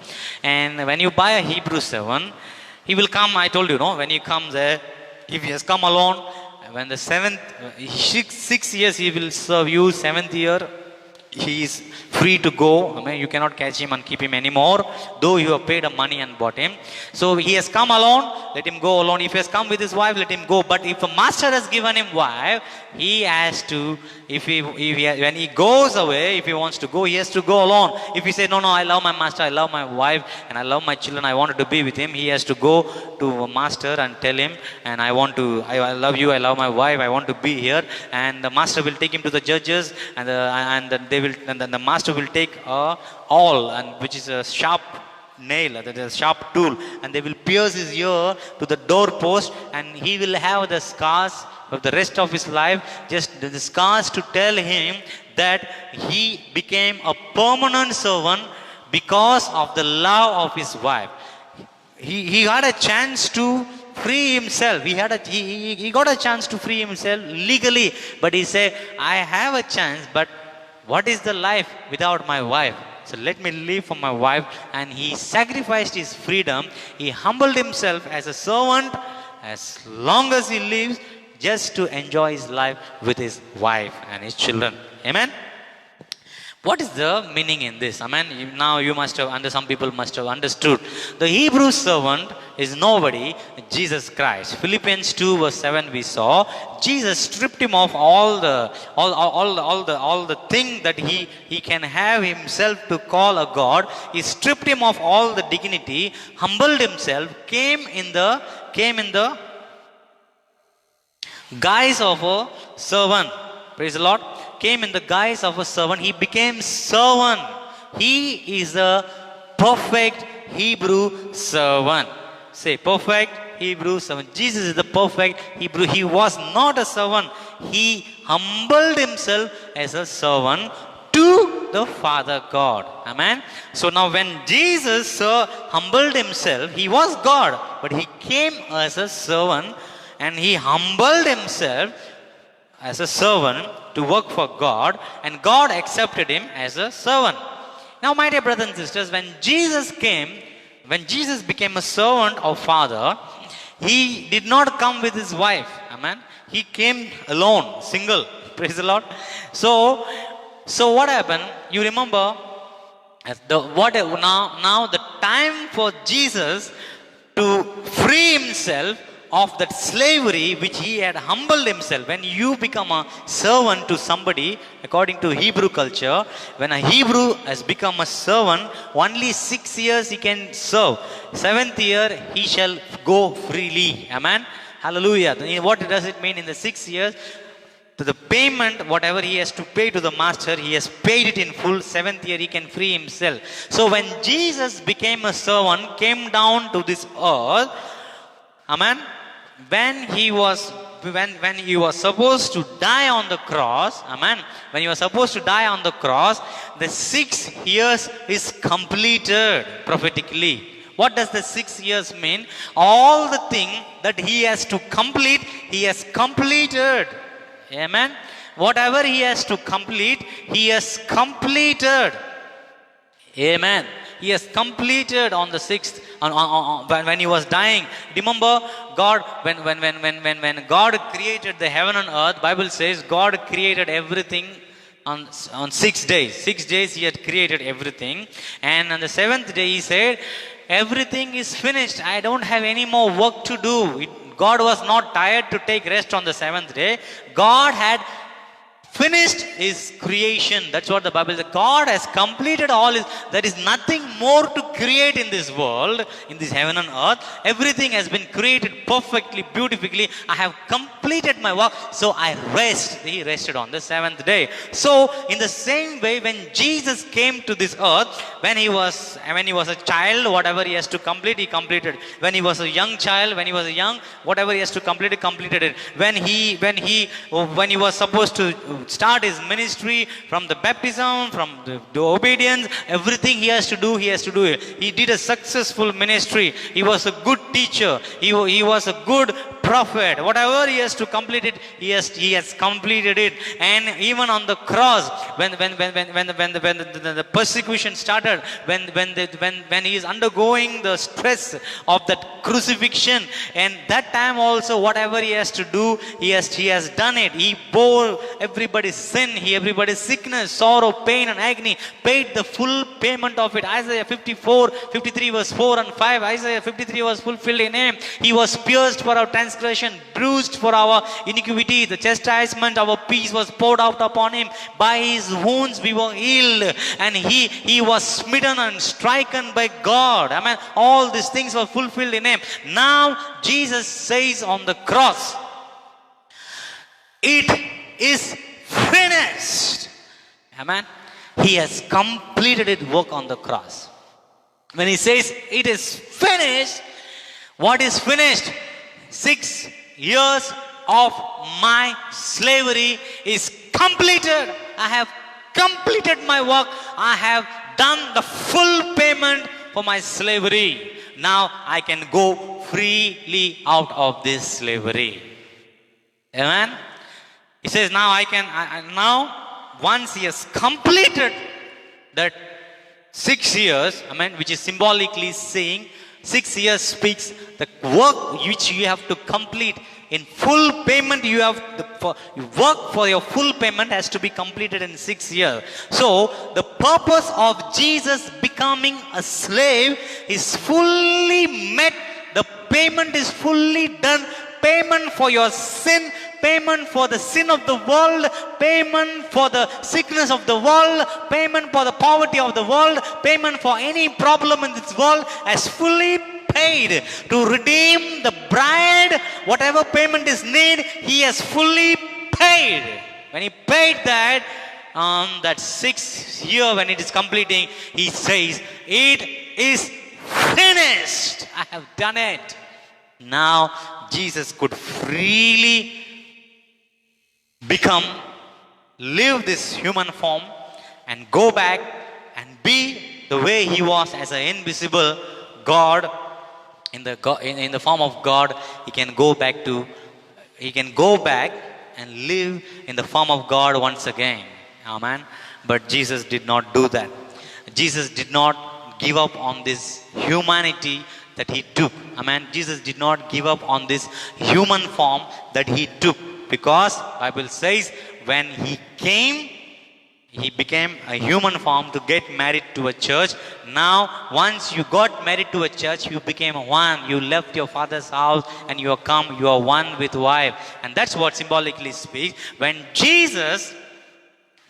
he will come, I told you, no? When he comes there, if he has come alone, when the 6 years he will serve you, 7th year, he is free to go. I mean, you cannot catch him and keep him anymore, though you have paid the money and bought him. So he has come alone, let him go alone. If he has come with his wife, let him go. But if a master has given him wife, he has to, when he goes away, if he wants to go, he has to go alone. If he says, no, I love my master, I love my wife, and I love my children, I wanted to be with him, he has to go to a master and tell him, and I love you, I love my wife, I want to be here. And the master will take him to the judges, and the master will take a awl, and which is a sharp nail, that is a sharp tool, and they will pierce his ear to the doorpost, and he will have the scars of the rest of his life, just the scars to tell him that he became a permanent servant because of the love of his wife. He had a chance to free himself. He got a chance to free himself legally, but he said, I have a chance, but what is the life without my wife? So let me live for my wife. And he sacrificed his freedom. He humbled himself as a servant as long as he lives, just to enjoy his life with his wife and his children. Amen. What is the meaning in this? I mean, now you must have, some people must have understood. The Hebrew servant is nobody, Jesus Christ. Philippians 2 verse 7 we saw, Jesus stripped him of all the thing that he can have himself to call a God. He stripped him of all the dignity, humbled himself, came in the guise of a servant. Praise the Lord. Came in the guise of a servant. He became servant. He is a perfect Hebrew servant. Say, perfect Hebrew servant. Jesus is the perfect Hebrew. He was not a servant. He humbled himself as a servant to the Father God. Amen. So now when Jesus humbled himself, he was God, but he came as a servant and he humbled himself as a servant to work for God, and God accepted him as a servant. Now, my dear brothers and sisters, when Jesus became a servant of Father, he did not come with his wife. Amen. He came alone, single. Praise the Lord. So what happened? You remember now the time for Jesus to free himself of that slavery which he had humbled himself. When you become a servant to somebody, according to Hebrew culture, when a Hebrew has become a servant, only 6 years he can serve. 7th year he shall go freely. Amen. Hallelujah. What does it mean? In the 6 years, to the payment, whatever he has to pay to the master, he has paid it in full. 7th year he can free himself. So when Jesus became a servant, came down to this earth, amen, when he was supposed to die on the cross, amen, when he was supposed to die on the cross, the 6 years is completed prophetically. What does the 6 years mean? All the thing that he has to complete, he has completed. Amen. Whatever he has to complete, he has completed. Amen. He has completed on the 6th, when he was dying. Remember, God, when God created the heaven and earth, Bible says God created everything on 6 days. 6 days he had created everything, and on the 7th day he said, everything is finished. I don't have any more work to do. God was not tired to take rest on the 7th day. God had finished his creation. That's what the Bible says. God has completed all his. There is nothing more to create in this world, in this heaven and earth. Everything has been created perfectly, beautifully. I have completed my work, so I rest. He rested on the 7th day. So in the same way, when Jesus came to this earth, when he was a child, whatever he has to complete, he completed. When he was a young child, when he was young, whatever he has to complete, he completed it. When he was supposed to start his ministry, from the baptism, from the obedience, everything he has to do it. He did a successful ministry. He was a good teacher. He was a good prophet. Whatever he has to complete it, he has completed it. And even on the cross, when the persecution started, when he is undergoing the stress of that crucifixion, and that time also, whatever he has to do, he has done it. He bore everybody's sin, everybody's sickness, sorrow, pain and agony, paid the full payment of it. Isaiah 53 verse 4 and 5. Isaiah 53 was fulfilled in him. He was pierced for our transgression, bruised for our iniquity. The chastisement of our peace was poured out upon him. By his wounds we were healed, and he was smitten and stricken by God. Amen. All these things were fulfilled in him. Now Jesus says on the cross, it is finished. Amen. He has completed his work on the cross. When he says it is finished, what is finished? 6 years of my slavery is completed. I have completed my work. I have done the full payment for my slavery. Now I can go freely out of this slavery. Amen. He says now now once he has completed that 6 years, amen, which is symbolically saying 6 years speaks the work which you have to complete in full payment. You have work for your full payment has to be completed in 6 years. So the purpose of Jesus becoming a slave is fully met. The payment is fully done. Payment for your sin, payment for the sin of the world, payment for the sickness of the world, payment for the poverty of the world, payment for any problem in this world has fully paid to redeem the bride. Whatever payment is needed, he has fully paid. When he paid that, on that 6th year when it is completing, he says, it is finished. I have done it. Now Jesus could freely live this human form and go back and be the way he was as an invisible God. In the form of God, he can go back and live in the form of God once again. Amen. But Jesus did not do that. Jesus did not give up on this humanity that he took. Amen. Jesus did not give up on this human form that he took, because Bible says when he came, he became a human form to get married to a church. Now, once you got married to a church, you became one. You left your father's house and you are one with wife. And that's what symbolically speaks. When Jesus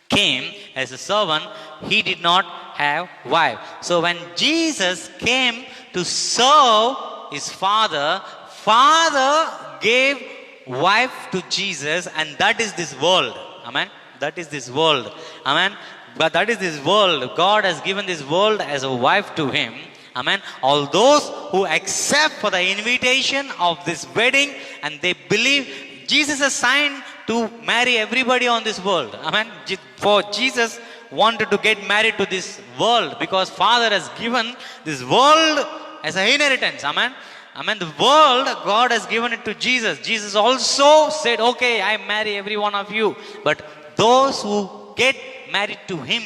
came as a servant, he did not have wife. So when Jesus came to serve his father, father gave wife to Jesus, and that is this world. Amen. That is this world. Amen. But that is this world. God has given this world as a wife to him. Amen. All those who accept for the invitation of this wedding and they believe, Jesus has signed to marry everybody on this world. Amen. For Jesus wanted to get married to this world because Father has given this world as an inheritance. Amen. Amen. The world, God has given it to Jesus. Jesus also said, okay, I marry every one of you. But those who get married to him,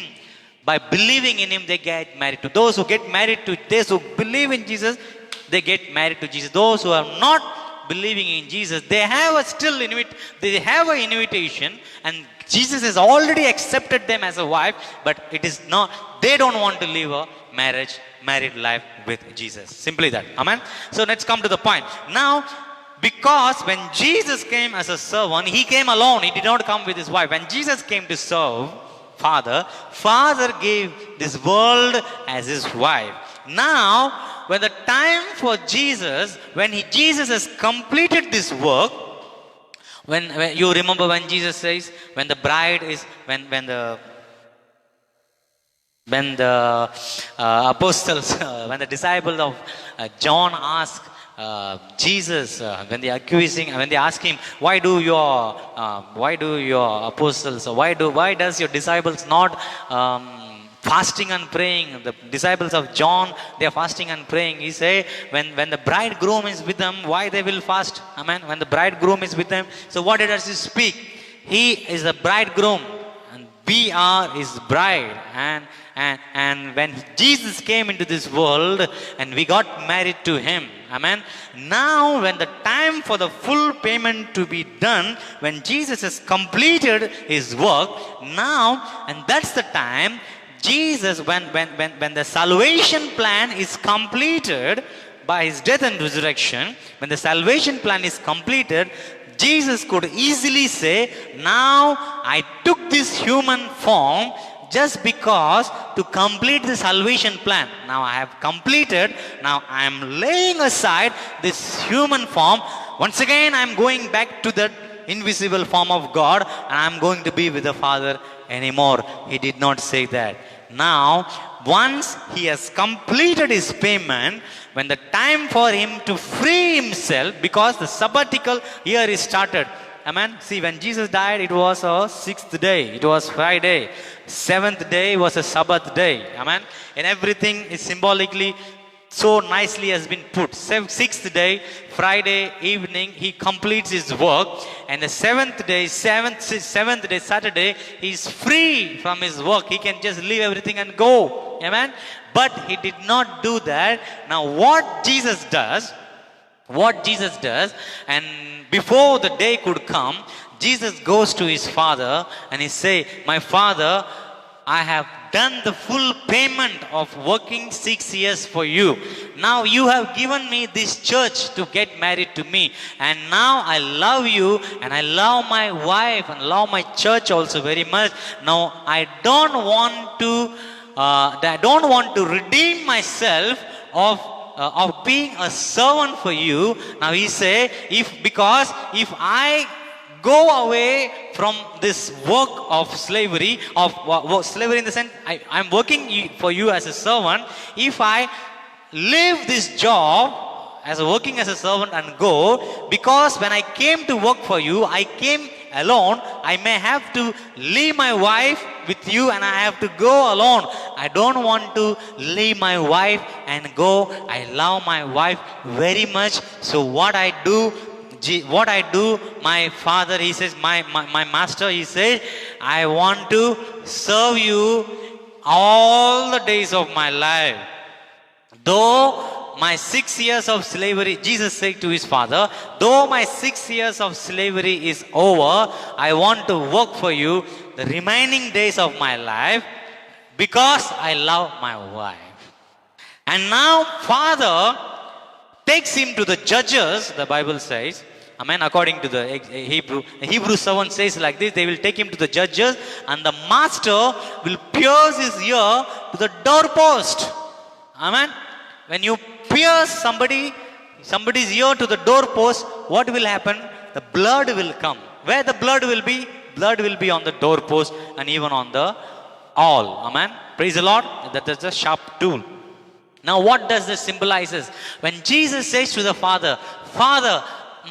by believing in him, they get married to. Those who get married to, those who believe in Jesus, they get married to Jesus. Those who are not believing in Jesus, they have an invitation, and Jesus has already accepted them as a wife, but it is not, they don't want to live a married life with Jesus. Simply that. Amen. So let's come to the point. Now, because when Jesus came as a servant, he came alone. He did not come with his wife. When Jesus came to serve Father gave this world as his wife. Now, when the time for Jesus, Jesus has completed this work, when you remember when Jesus says, when the bride is, when the apostles, when the disciples of John ask Jesus, when they ask him, why do your apostles, why does your disciples not fasting and praying? The disciples of John, they are fasting and praying. He say, when the bridegroom is with them, why they will fast? Amen. When the bridegroom is with them, so what does he speak? He is the bridegroom and we are his bride. And when Jesus came into this world and we got married to him, amen. Now when the time for the full payment to be done, when Jesus has completed his work, now, and that's the time, Jesus, when the salvation plan is completed by his death and resurrection, when the salvation plan is completed, Jesus could easily say, now I took this human form just because to complete the salvation plan. Now I have completed. Now I am laying aside this human form. Once again, I am going back to the invisible form of God, and I am going to be with the Father anymore. He did not say that. Now, once he has completed his payment, when the time for him to free himself, because the sabbatical year is started. Amen. See, when Jesus died, it was a 6th day. It was Friday. 7th day was a Sabbath day. Amen. And everything is symbolically so nicely has been put. Sixth day, Friday evening, he completes his work, and the seventh day, Saturday, he's free from his work. He can just leave everything and go. Amen. But he did not do that. Now, what Jesus does, and before the day could come, Jesus goes to his father and he say, "My father, I have done the full payment of working 6 years for you. Now you have given me this church to get married to me. And now I love you and I love my wife and love my church also very much. Now I don't want to redeem myself of being a servant for you." Now he say, if I go away from this work of slavery, slavery in the sense, I'm working for you as a servant. If I leave this job working as a servant and go, because when I came to work for you, I came alone, I may have to leave my wife with you and I have to go alone. I don't want to leave my wife and go. I love my wife very much. So what I do, my father, he says, my master, he says, I want to serve you all the days of my life. Though my 6 years of slavery, Jesus said to his father, though my 6 years of slavery is over, I want to work for you the remaining days of my life because I love my wife. And now father takes him to the judges, the Bible says. Amen. According to the Hebrew servant says like this, they will take him to the judges and the master will pierce his ear to the doorpost. Amen. When you pierce somebody's ear to the doorpost, what will happen? The blood will come. Where the blood will be? Blood will be on the doorpost and even on the awl. Amen. Praise the Lord. That is a sharp tool. Now what does this symbolizes? When Jesus says to the Father, Father,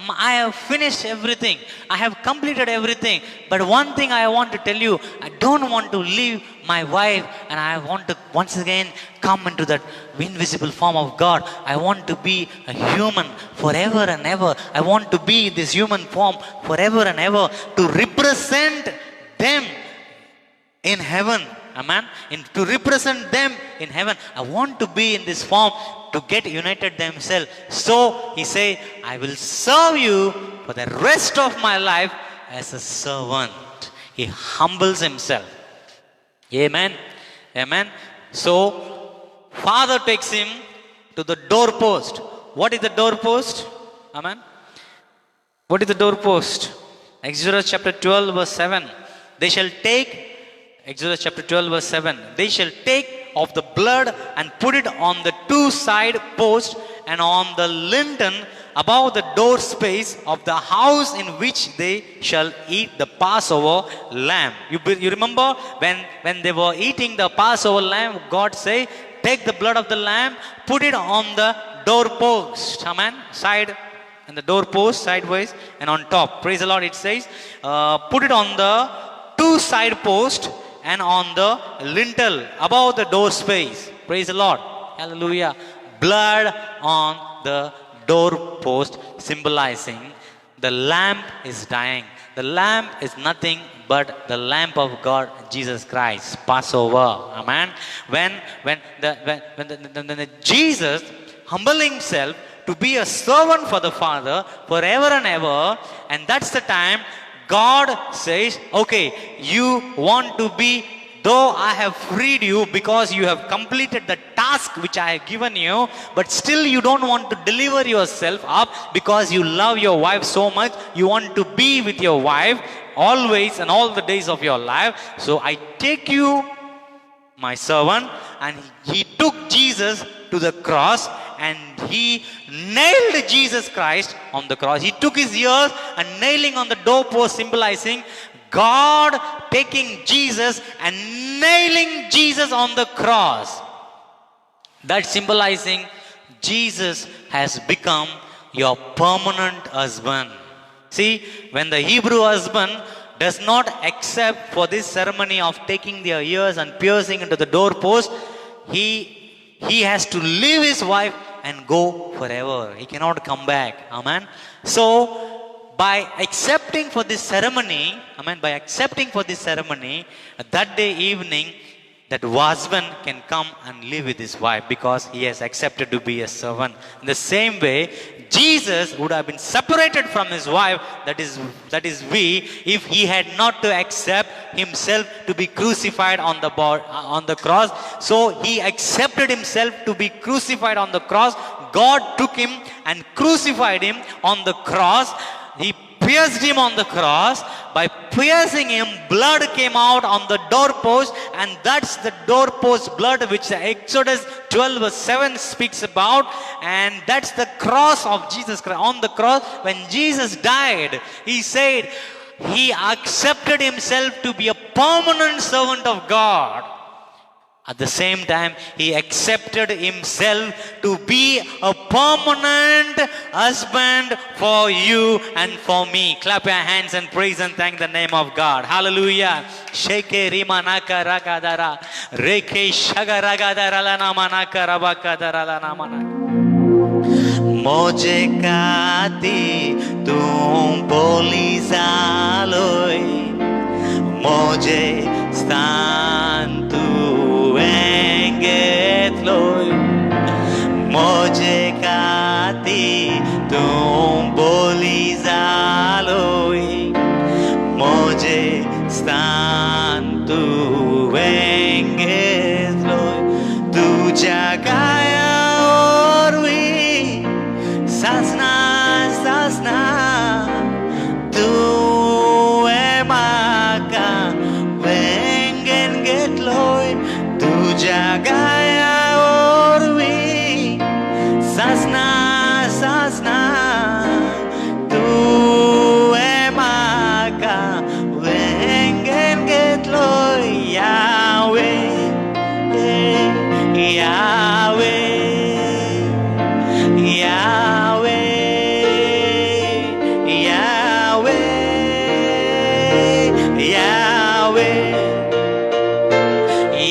I have finished everything. I have completed everything. But one thing I want to tell you, I don't want to leave my wife and I want to once again come into that invisible form of God. I want to be a human forever and ever. I want to be this human form forever and ever to represent them in heaven. Amen. To represent them in heaven. I want to be in this form to get united themselves. So he say, I will serve you for the rest of my life as a servant. He humbles himself. Amen. Amen. So father takes him to the doorpost. What is the doorpost? Amen. What is the doorpost? Exodus chapter 12 verse 7. Exodus chapter 12 verse 7. They shall take of the blood and put it on the two side posts and on the lintel above the door space of the house in which they shall eat the Passover lamb. You remember when they were eating the Passover lamb, God say, take the blood of the lamb, put it on the doorpost. Amen. Side and the doorpost sideways and on top. Praise the Lord. It says, put it on the two side post and on the lintel above the door space. Praise the Lord. Hallelujah. Blood on the doorpost, symbolizing the lamp is dying. The lamp is nothing but the lamp of God, Jesus Christ, Passover. Amen. When Jesus humbling himself to be a servant for the Father forever and ever, and that's the time God says, okay, you want to be, though I have freed you because you have completed the task which I have given you, but still you don't want to deliver yourself up because you love your wife so much. You want to be with your wife always and all the days of your life. So I take you, my servant, and he took Jesus to the cross and he nailed Jesus Christ on the cross. He took his ears and nailing on the doorpost, symbolizing God taking Jesus and nailing Jesus on the cross. That symbolizing Jesus has become your permanent husband. See, when the Hebrew husband does not accept for this ceremony of taking their ears and piercing into the doorpost, he he has to leave his wife and go forever. He cannot come back. Amen. So, by accepting for this ceremony, by accepting for this ceremony, that day evening, that husband can come and live with his wife because he has accepted to be a servant. In the same way, Jesus would have been separated from his wife, that is we, if he had not to accept himself to be crucified on the cross. So he accepted himself to be crucified on the cross. God took him and crucified him on the cross. He pierced him on the cross. By piercing him, blood came out on the doorpost, and that's the doorpost blood which Exodus 12 verse 7 speaks about. And that's the cross of Jesus Christ. On the cross, when Jesus died, he said he accepted himself to be a permanent servant of God. At the same time, he accepted himself to be a permanent husband for you and for me. Clap your hands and praise and thank the name of God. Hallelujah. Sheke rima naka ragadara. Reke shaga ragadara lana manaka rabakadara lana manaka. Moje kati tum boli zaloi. Moje stan tu engetloi. Moje kati tum boli zaloi. Moje stan tu engetloi. Tu jagaya orwi sasna sasna tu emaka wengen getloi. Tu jagaya orwi sasna sasna tu emaka wengen getloi. Yahweh, Yahweh, Yahweh, Yahweh, Yahweh,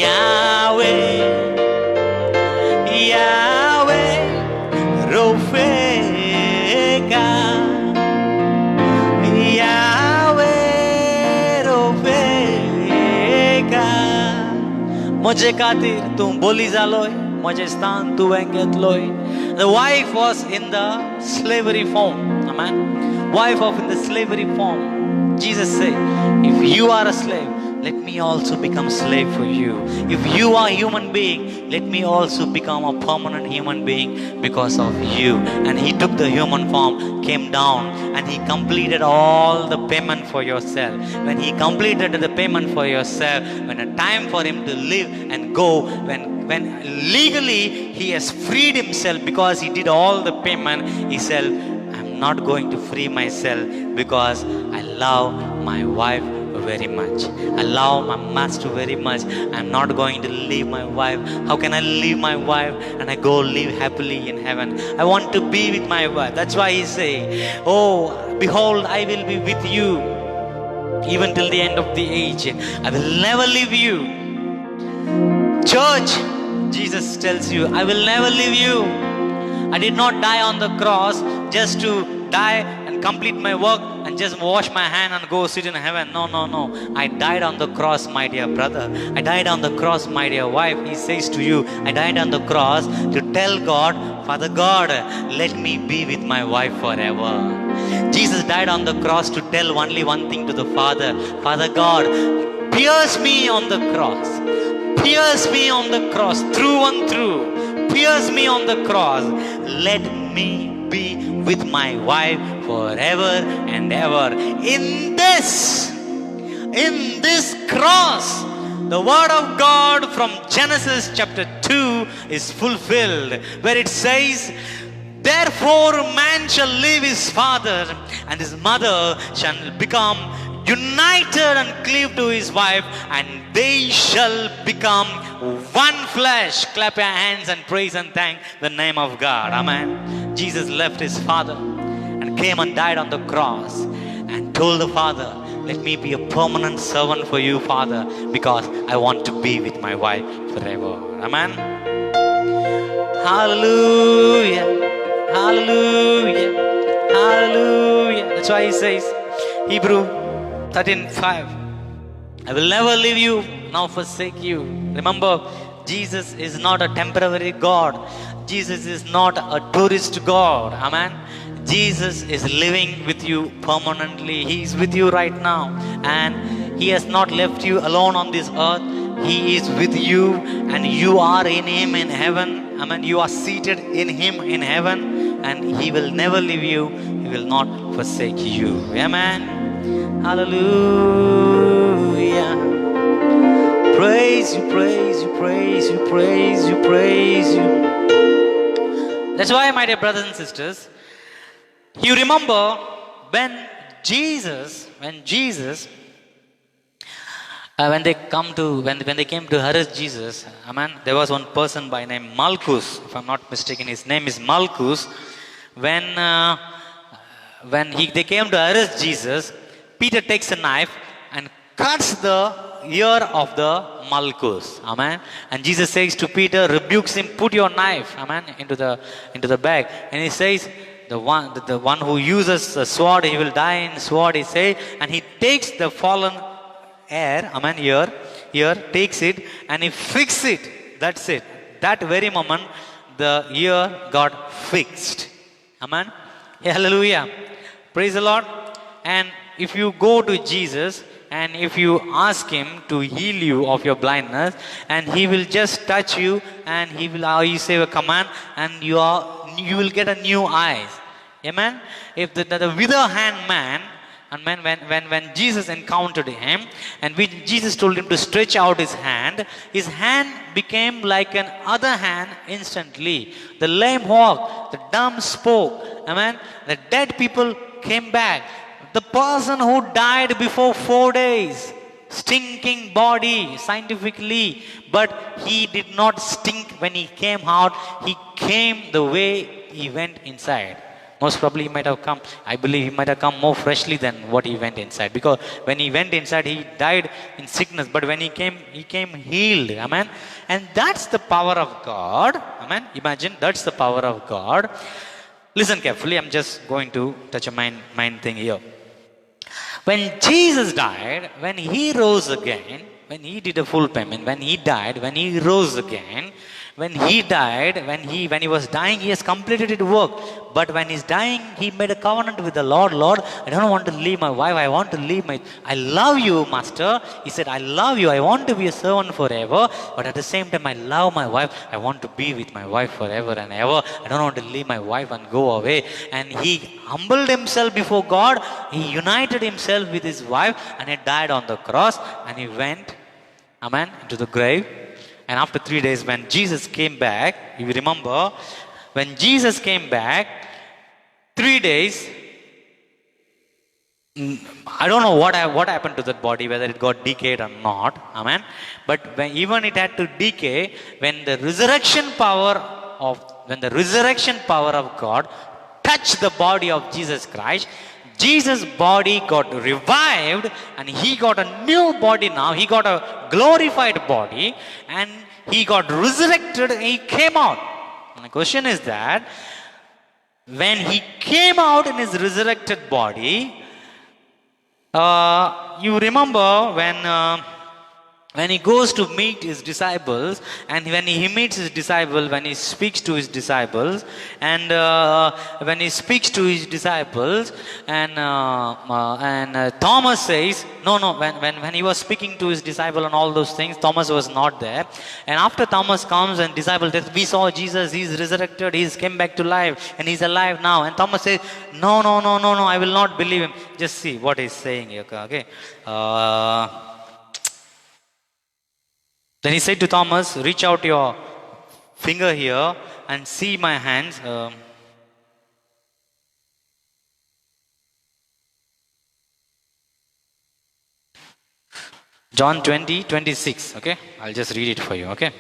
Yahweh, Yahweh, Rofega, Yahweh, Rofega. Moje katir tum boli zaloi, moje stan tu engetloi. The wife was in the slavery form. Amen. Wife of in the slavery form. Jesus said, if you are a slave, let me also become slave for you. If you are a human being, let me also become a permanent human being because of you. And he took the human form, came down, and he completed all the payment for yourself. When he completed the payment for yourself, when a time for him to live and go, when legally he has freed himself because he did all the payment, he said, I'm not going to free myself because I love my wife very much. I love my master very much. I'm not going to leave my wife. How can I leave my wife and I go live happily in heaven? I want to be with my wife. That's why he say, oh, behold, I will be with you even till the end of the age. I will never leave you. Church, Jesus tells you, I will never leave you. I did not die on the cross just to die and complete my work and just wash my hand and go sit in heaven. No, no, no. I died on the cross, my dear brother. I died on the cross, my dear wife. He says to you, I died on the cross to tell God, Father God, let me be with my wife forever. Jesus died on the cross to tell only one thing to the Father. Father God, pierce me on the cross. Pierce me on the cross, through and through. Pierce me on the cross. Let me be with my wife forever and ever. In this cross, the word of God from Genesis chapter 2 is fulfilled, where it says, therefore man shall leave his father and his mother shall become united and cleave to his wife, and they shall become one flesh. Clap your hands and praise and thank the name of God. Amen. Jesus left his father and came and died on the cross and told the Father, let me be a permanent servant for you, Father, because I want to be with my wife forever. Amen. Hallelujah. Hallelujah. Hallelujah. That's why he says, Hebrew 13:5, I will never leave you nor forsake you. Remember, Jesus is not a temporary God. Jesus is not a tourist God. Amen. Jesus is living with you permanently. He is with you right now. And He has not left you alone on this earth. He is with you and you are in Him in heaven. Amen. You are seated in Him in heaven and He will never leave you. He will not forsake you. Amen. Hallelujah. Praise you, praise you, praise you, praise you, praise you. That's why, my dear brothers and sisters, you remember when when they came to arrest Jesus, amen, there was one person by name Malchus, if I'm not mistaken, his name is Malchus. When they came to arrest Jesus, Peter takes a knife and cuts the ear of the Malchus. Amen. And Jesus says to Peter, rebukes him, put your knife, amen, into the bag. And he says, the one who uses the sword, he will die in sword, he says, and he takes the fallen ear, amen, ear, takes it and he fixes it. That's it. That very moment, the ear got fixed. Amen. Hallelujah. Praise the Lord. And if you go to Jesus and if you ask Him to heal you of your blindness, and He will just touch you and He will, you say a command and you will get a new eyes. Amen. If the wither hand man, and when Jesus encountered him and when Jesus told him to stretch out his hand became like an other hand instantly. The lame walked, the dumb spoke, amen. The dead people came back. The person who died before 4 days, stinking body scientifically, but he did not stink when he came out. He came the way he went inside. Most probably he might have come, I believe he might have come more freshly than what he went inside. Because when he went inside, he died in sickness. But when he came healed. Amen. And that's the power of God. Amen. Imagine, that's the power of God. Listen carefully. I'm just going to touch a mind thing here. When Jesus died, when He rose again, when He did a full payment, when He died, when He rose again, when He died, when He was dying, He has completed His work. But when He's dying, He made a covenant with the Lord. Lord, I don't want to leave my wife. I want to leave I love you, Master. He said, I love you. I want to be a servant forever. But at the same time, I love my wife. I want to be with my wife forever and ever. I don't want to leave my wife and go away. And He humbled Himself before God. He united Himself with His wife and He died on the cross and He went, amen, into the grave. And after 3 days, when Jesus came back, you remember, when Jesus came back, 3 days, I don't know what happened to that body, whether it got decayed or not. Amen. But even it had to decay, when the resurrection power of God touched the body of Jesus Christ, Jesus' body got revived and He got a new body now. He got a glorified body and He got resurrected and He came out. And the question is that when He came out in His resurrected body, you remember when He goes to meet His disciples, and when He meets His disciples, when He speaks to His disciples, and when He speaks to His disciples, and Thomas says, no, when He was speaking to His disciple and all those things, Thomas was not there. And after Thomas comes and disciple says, we saw Jesus, He's resurrected, He's came back to life, and He's alive now. And Thomas says, no, I will not believe Him. Just see what He's saying here. Okay. Then He said to Thomas, reach out your finger here and see my hands. John 20:26. Okay, I'll just read it for you. Okay.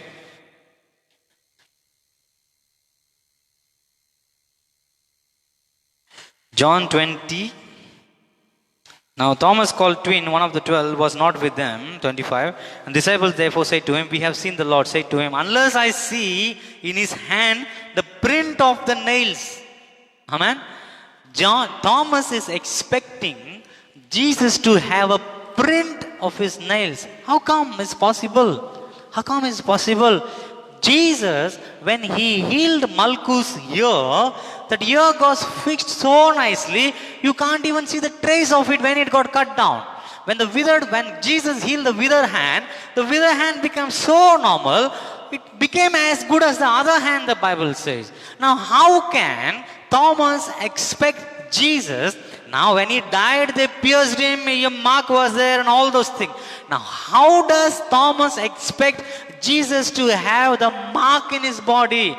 John 20, Now Thomas called twin, one of the 12, was not with them. 25. And disciples therefore said to him, we have seen the Lord. Said to him, unless I see in his hand the print of the nails. Amen. Thomas is expecting Jesus to have a print of his nails. How come it's possible? How come it's possible? Jesus, when he healed Malchus' ear, that ear got fixed so nicely, you can't even see the trace of it when it got cut down. When Jesus healed the withered hand became so normal, it became as good as the other hand, the Bible says. Now, how can Thomas expect Jesus? Now, when he died, they pierced him, a mark was there, and all those things. Now, how does Thomas expect Jesus to have the mark in his body?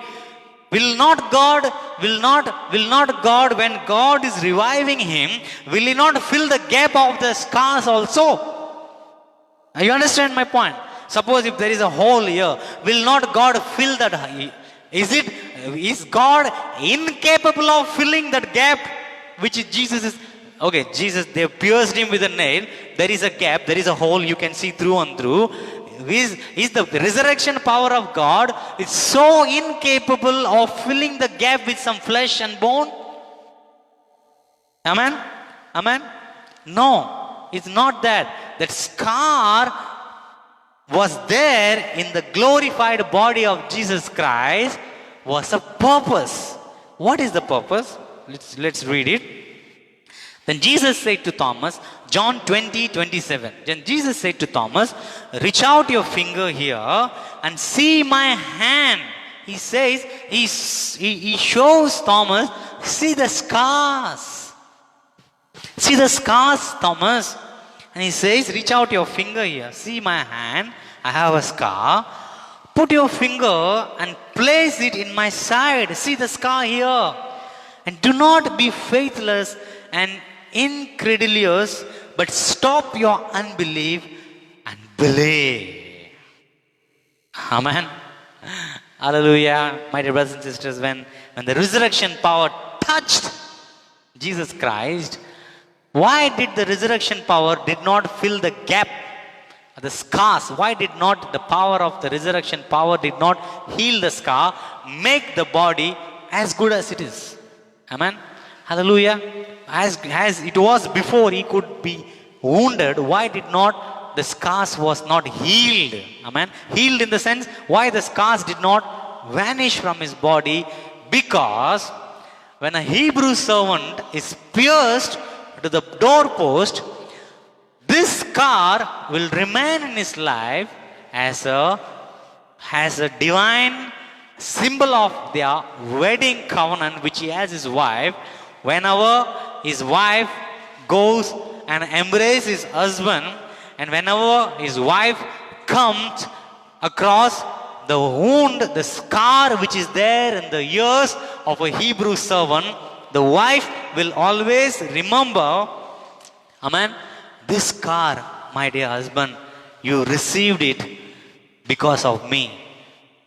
Will not God, when God is reviving him, will he not fill the gap of the scars also? You understand my point? Suppose if there is a hole here, will not God fill that? Is God incapable of filling that gap which Jesus is? Okay, Jesus, they pierced him with a nail. There is a gap, there is a hole you can see through and through. Is the resurrection power of God is so incapable of filling the gap with some flesh and bone? Amen? Amen? No, it's not that. That scar was there in the glorified body of Jesus Christ was a purpose. What is the purpose? Let's read it. Then Jesus said to Thomas, John 20:27. Then Jesus said to Thomas, reach out your finger here and see my hand. He says, he shows Thomas, see the scars. See the scars, Thomas. And he says, reach out your finger here. See my hand. I have a scar. Put your finger and place it in my side. See the scar here. And do not be faithless and incredulous, but stop your unbelief and believe. Amen. Hallelujah. My dear brothers and sisters, when the resurrection power touched Jesus Christ, why did the resurrection power did not fill the gap, the scars? Why did not the power of the resurrection power did not heal the scar, make the body as good as it is? Amen. Hallelujah. As it was before he could be wounded, why did not the scars was not healed? Amen. Healed in the sense, why the scars did not vanish from his body? Because when a Hebrew servant is pierced to the doorpost, this scar will remain in his life as a divine symbol of their wedding covenant which he has his wife. Whenever his wife goes and embraces his husband, and whenever his wife comes across the wound, the scar which is there in the ears of a Hebrew servant, the wife will always remember, amen, this scar, my dear husband, you received it because of me.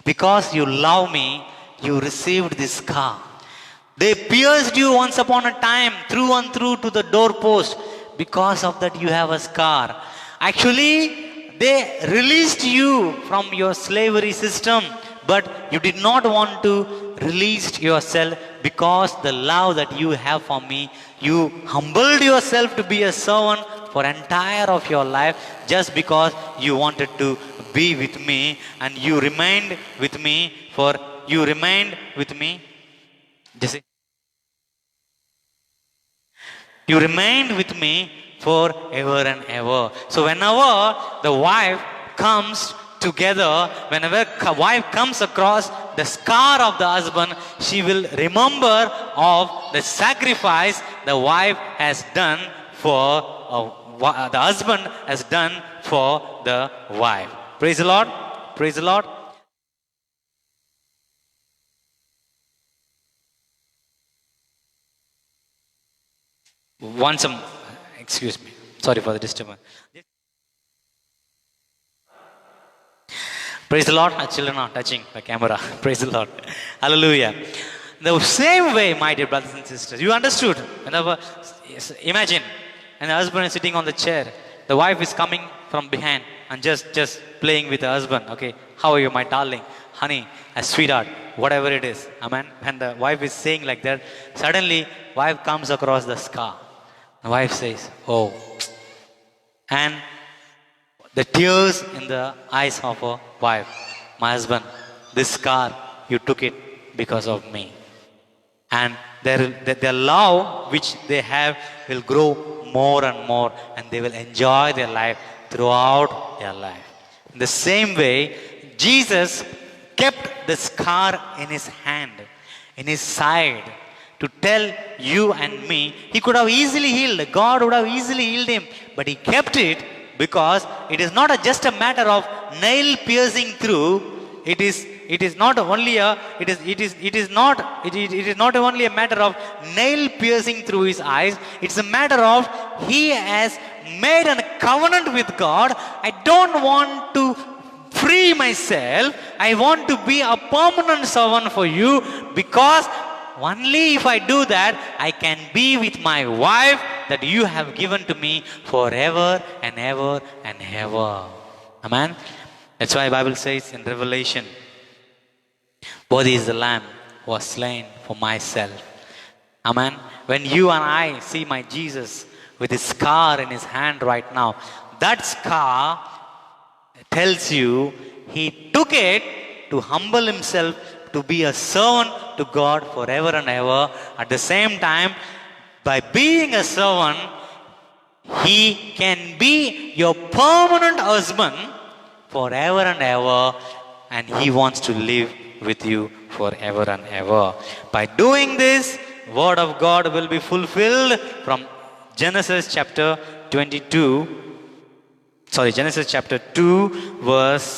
Because you love me, you received this scar. They pierced you once upon a time through and through to the doorpost. Because of that, you have a scar. Actually, they released you from your slavery system, but you did not want to release yourself because the love that you have for me. You humbled yourself to be a servant for entire of your life just because you wanted to be with me, and you remained with me Jesse. You remained with me forever and ever. So whenever the wife comes together, whenever wife comes across the scar of the husband, she will remember of the sacrifice the wife has done for the husband has done for the wife. Praise the Lord. Praise the Lord. Excuse me. Sorry for the disturbance. Praise the Lord. Our children are touching the camera. Praise the Lord. Hallelujah. The same way, my dear brothers and sisters, you understood. Imagine and the husband is sitting on the chair. The wife is coming from behind and just playing with the husband. Okay, how are you, my darling, honey, a sweetheart, whatever it is. Amen. And the wife is saying like that. Suddenly, wife comes across the scar. The wife says, "Oh," and the tears in the eyes of her wife. "My husband, this scar, you took it because of me." And their love which they have will grow more and more, and they will enjoy their life throughout their life. In the same way, Jesus kept the scar in his hand, in his side, to tell you and me. He could have easily healed. God would have easily healed him, but he kept it because it is not just a matter of nail piercing through. It is not only a matter of nail piercing through his eyes. It's a matter of he has made a covenant with God. I don't want to free myself. I want to be a permanent servant for you, because only if I do that, I can be with my wife that you have given to me forever and ever and ever. Amen. That's why the Bible says in Revelation, "Worthy is the Lamb who was slain for myself." Amen. When you and I see my Jesus with his scar in his hand right now, that scar tells you he took it to humble himself, to be a servant to God forever and ever. At the same time, by being a servant, he can be your permanent husband forever and ever, and he wants to live with you forever and ever. By doing this, word of God will be fulfilled from Genesis chapter 2, verse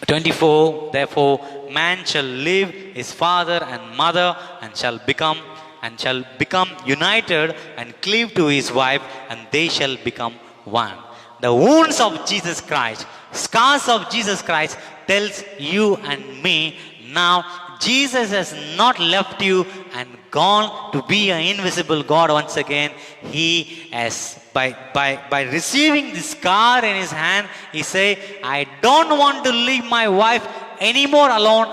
24. "Therefore, man shall leave his father and mother and shall become united and cleave to his wife, and they shall become one." The wounds of Jesus Christ, scars of Jesus Christ tells you and me, now Jesus has not left you and gone to be an invisible God once again. He has, by receiving the scar in his hand, he say, "I don't want to leave my wife anymore alone.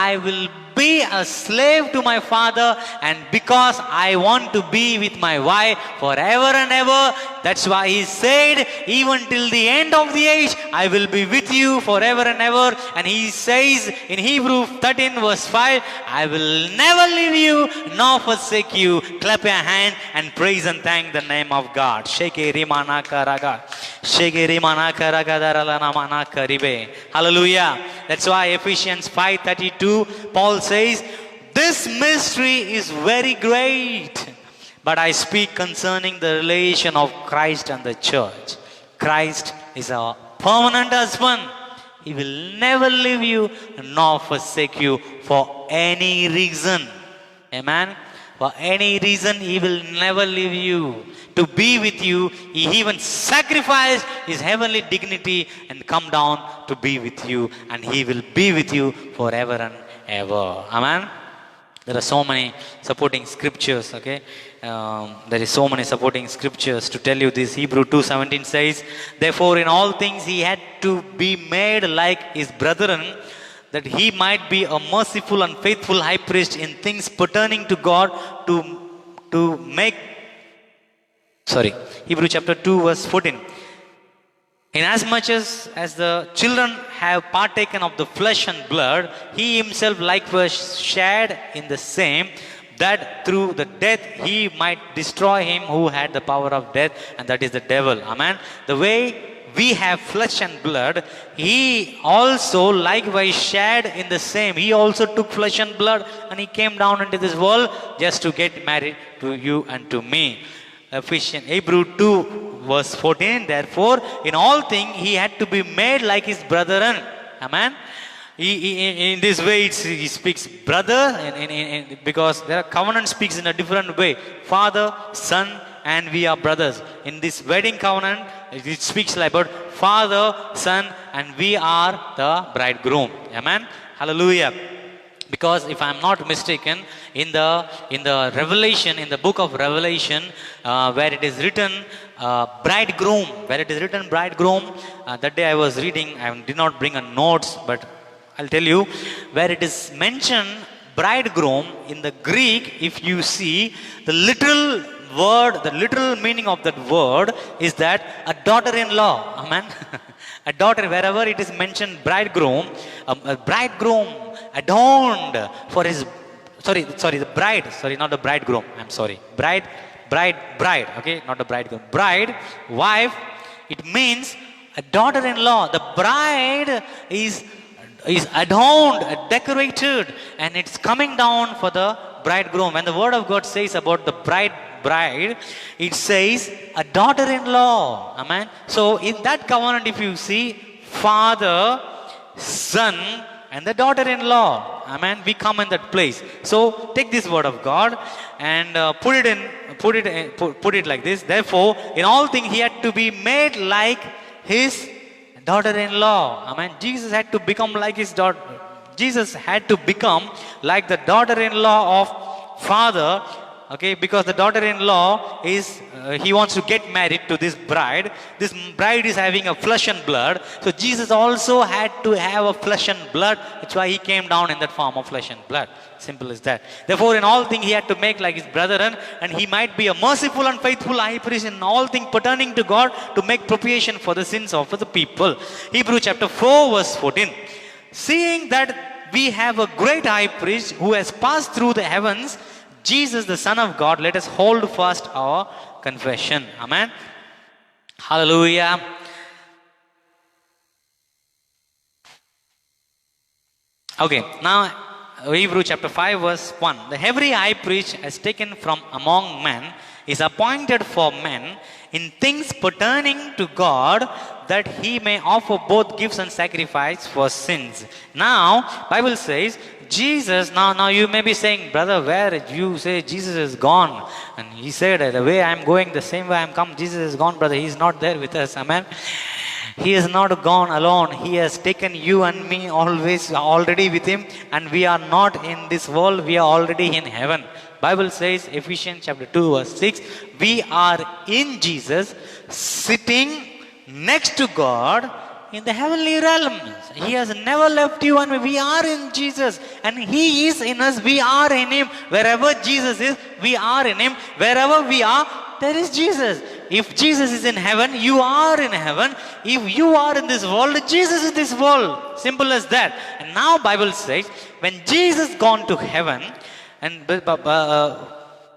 I will be a slave to my father, and because I want to be with my wife forever and ever, that's why he said, even till the end of the age, I will be with you forever and ever." And he says in Hebrews 13 verse 5, "I will never leave you nor forsake you." Clap your hand and praise and thank the name of God. Hallelujah. That's why Ephesians 5:32, Paul says, "This mystery is very great, but I speak concerning the relation of Christ and the church." Christ is our permanent husband. He will never leave you nor forsake you for any reason. Amen. For any reason, he will never leave you. To be with you, he even sacrificed his heavenly dignity and come down to be with you, and he will be with you forever and ever. Amen. There are so many supporting scriptures. Okay, there is so many supporting scriptures to tell you this. Hebrew 2:17 says, "Therefore in all things he had to be made like his brethren, that he might be a merciful and faithful high priest in things pertaining to God, to make." Hebrew chapter 2 verse 14. "Inasmuch as the children have partaken of the flesh and blood, he himself likewise shared in the same, that through the death he might destroy him who had the power of death, and that is the devil." Amen. The way we have flesh and blood, he also likewise shared in the same. He also took flesh and blood, and he came down into this world just to get married to you and to me. Hebrew 2 verse 14, "Therefore in all things he had to be made like his brethren." Amen. In this way he speaks brother, because there are covenant speaks in a different way. Father, son, and we are brothers. In this wedding covenant, it speaks like about Father, Son, and we are the bridegroom. Amen. Hallelujah. Because if I'm not mistaken, in the Revelation, in the book of Revelation, where it is written bridegroom, where it is written bridegroom. That day I was reading, I did not bring a notes, but I'll tell you where it is mentioned bridegroom in the Greek. If you see the literal word, the literal meaning of that word is that a daughter-in-law. Amen. A daughter, wherever it is mentioned bridegroom, a bridegroom adorned for his, the bride, not the bridegroom, I'm sorry, bride, okay, not the bridegroom, bride, wife, it means a daughter-in-law. The bride is adorned, decorated, and it's coming down for the bridegroom. When the word of God says about the bride, it says a daughter-in-law. Amen. So in that covenant, if you see father, son, and the daughter-in-law, amen, we come in that place. So take this word of God and put it like this. Therefore, in all things he had to be made like his daughter-in-law. Amen. Jesus had to become like his daughter. Jesus had to become like the daughter-in-law of father. Okay, because the daughter-in-law is, he wants to get married to this bride. This bride is having a flesh and blood. So Jesus also had to have a flesh and blood. That's why he came down in that form of flesh and blood. Simple as that. Therefore, in all things he had to make like his brethren, and he might be a merciful and faithful high priest in all things pertaining to God, to make propitiation for the sins of the people. Hebrews chapter 4 verse 14. Seeing that we have a great high priest who has passed through the heavens, Jesus, the Son of God, let us hold fast our confession. Amen. Hallelujah. Okay, now Hebrews chapter 5 verse 1. The heavenly high priest is taken from among men, is appointed for men in things pertaining to God, that he may offer both gifts and sacrifice for sins. Now, Bible says, Jesus, now you may be saying, brother, where you say Jesus is gone? And he said, the way I am going, the same way I am come, Jesus is gone, brother. He is not there with us. Amen. He is not gone alone. He has taken you and me already with him, and we are not in this world, we are already in heaven. Bible says, Ephesians chapter 2 verse 6, we are in Jesus, sitting next to God in the heavenly realms. He has never left you and me. We are in Jesus, and he is in us. We are in him. Wherever Jesus is, we are in him. Wherever we are, there is Jesus. If Jesus is in heaven, you are in heaven. If you are in this world, Jesus is this world. Simple as that. And now Bible says, when Jesus gone to heaven, and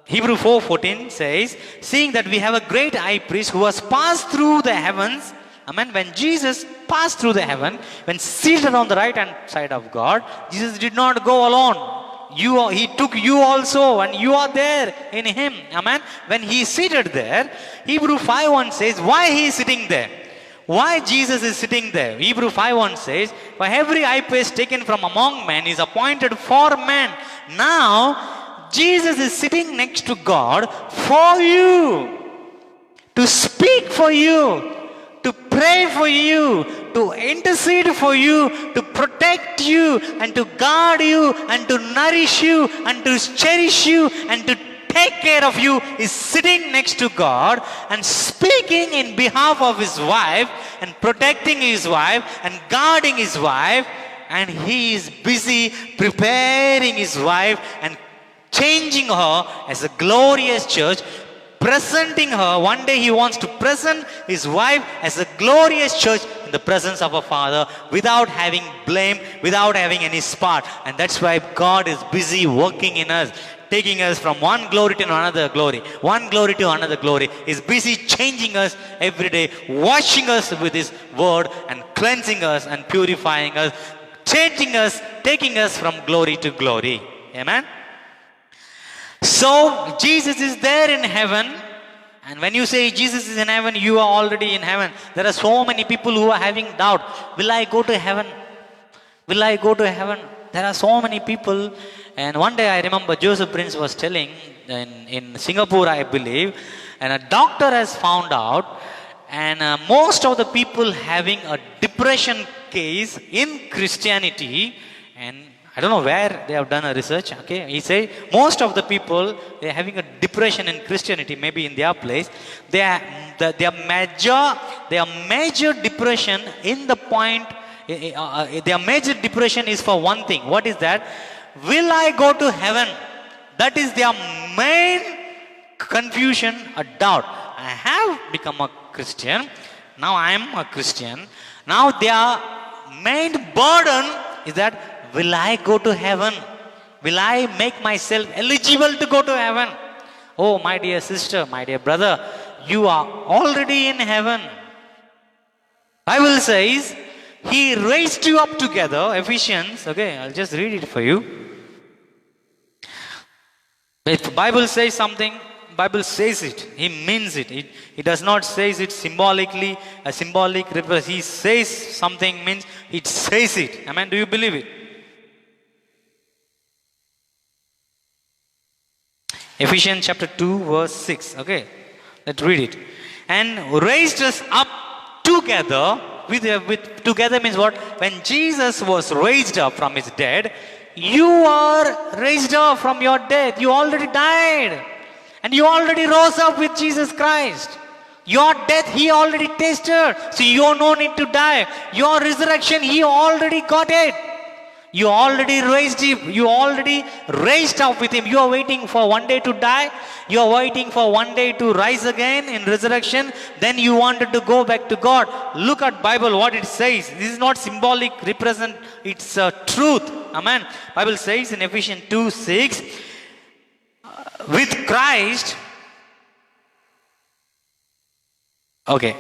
Hebrew 4:14 says, seeing that we have a great high priest who has passed through the heavens. Amen. When Jesus passed through the heaven, when seated on the right hand side of God, Jesus did not go alone. He took you also, and you are there in him. Amen. When he is seated there, Hebrew 5:1 says, why he is sitting there? Why Jesus is sitting there? Hebrew 5:1 says, for every high priest taken from among men is appointed for men. Now, Jesus is sitting next to God for you, to speak for you, to pray for you, to intercede for you, to protect you, and to guard you, and to nourish you, and to cherish you, and to take care of you. Is sitting next to God and speaking in behalf of his wife, and protecting his wife, and guarding his wife, and he is busy preparing his wife and changing her as a glorious church, presenting her. One day he wants to present his wife as a glorious church in the presence of a father, without having blame, without having any spot. And that's why God is busy working in us, taking us from one glory to another glory, one glory to another glory. Is busy changing us every day, washing us with his word, and cleansing us and purifying us, changing us, taking us from glory to glory. Amen. So Jesus is there in heaven, and when you say Jesus is in heaven, you are already in heaven. There are so many people who are having doubt. Will I go to heaven? Will I go to heaven? There are so many people. And one day I remember Joseph Prince was telling in Singapore, I believe, and a doctor has found out, and most of the people having a depression case in Christianity, and I don't know where they have done a research. Okay, he say most of the people they are having a depression in Christianity. Maybe in their place, they are their major depression in the point. Their major depression is for one thing. What is that? Will I go to heaven? That is their main confusion, a doubt. I have become a Christian. Now I am a Christian. Now their main burden is that will I go to heaven? Will I make myself eligible to go to heaven? Oh, my dear sister, my dear brother, you are already in heaven. Bible says he raised you up together. Ephesians, okay, I'll just read it for you. If Bible says something, Bible says it. He means it. He does not say it symbolically, a symbolic reference. He says something means it says it. Amen. Do you believe it? Ephesians chapter 2 verse 6. Okay. Let's read it. And raised us up together. With together means what? When Jesus was raised up from his dead, you are raised up from your death. You already died. And you already rose up with Jesus Christ. Your death he already tasted. So you have no need to die. Your resurrection he already got it. You already raised him. You already raised up with him. You are waiting for one day to die. You are waiting for one day to rise again in resurrection. Then you wanted to go back to God. Look at Bible what it says. This is not symbolic represent. It's truth. Amen. Bible says in Ephesians 2:6, with Christ. Okay.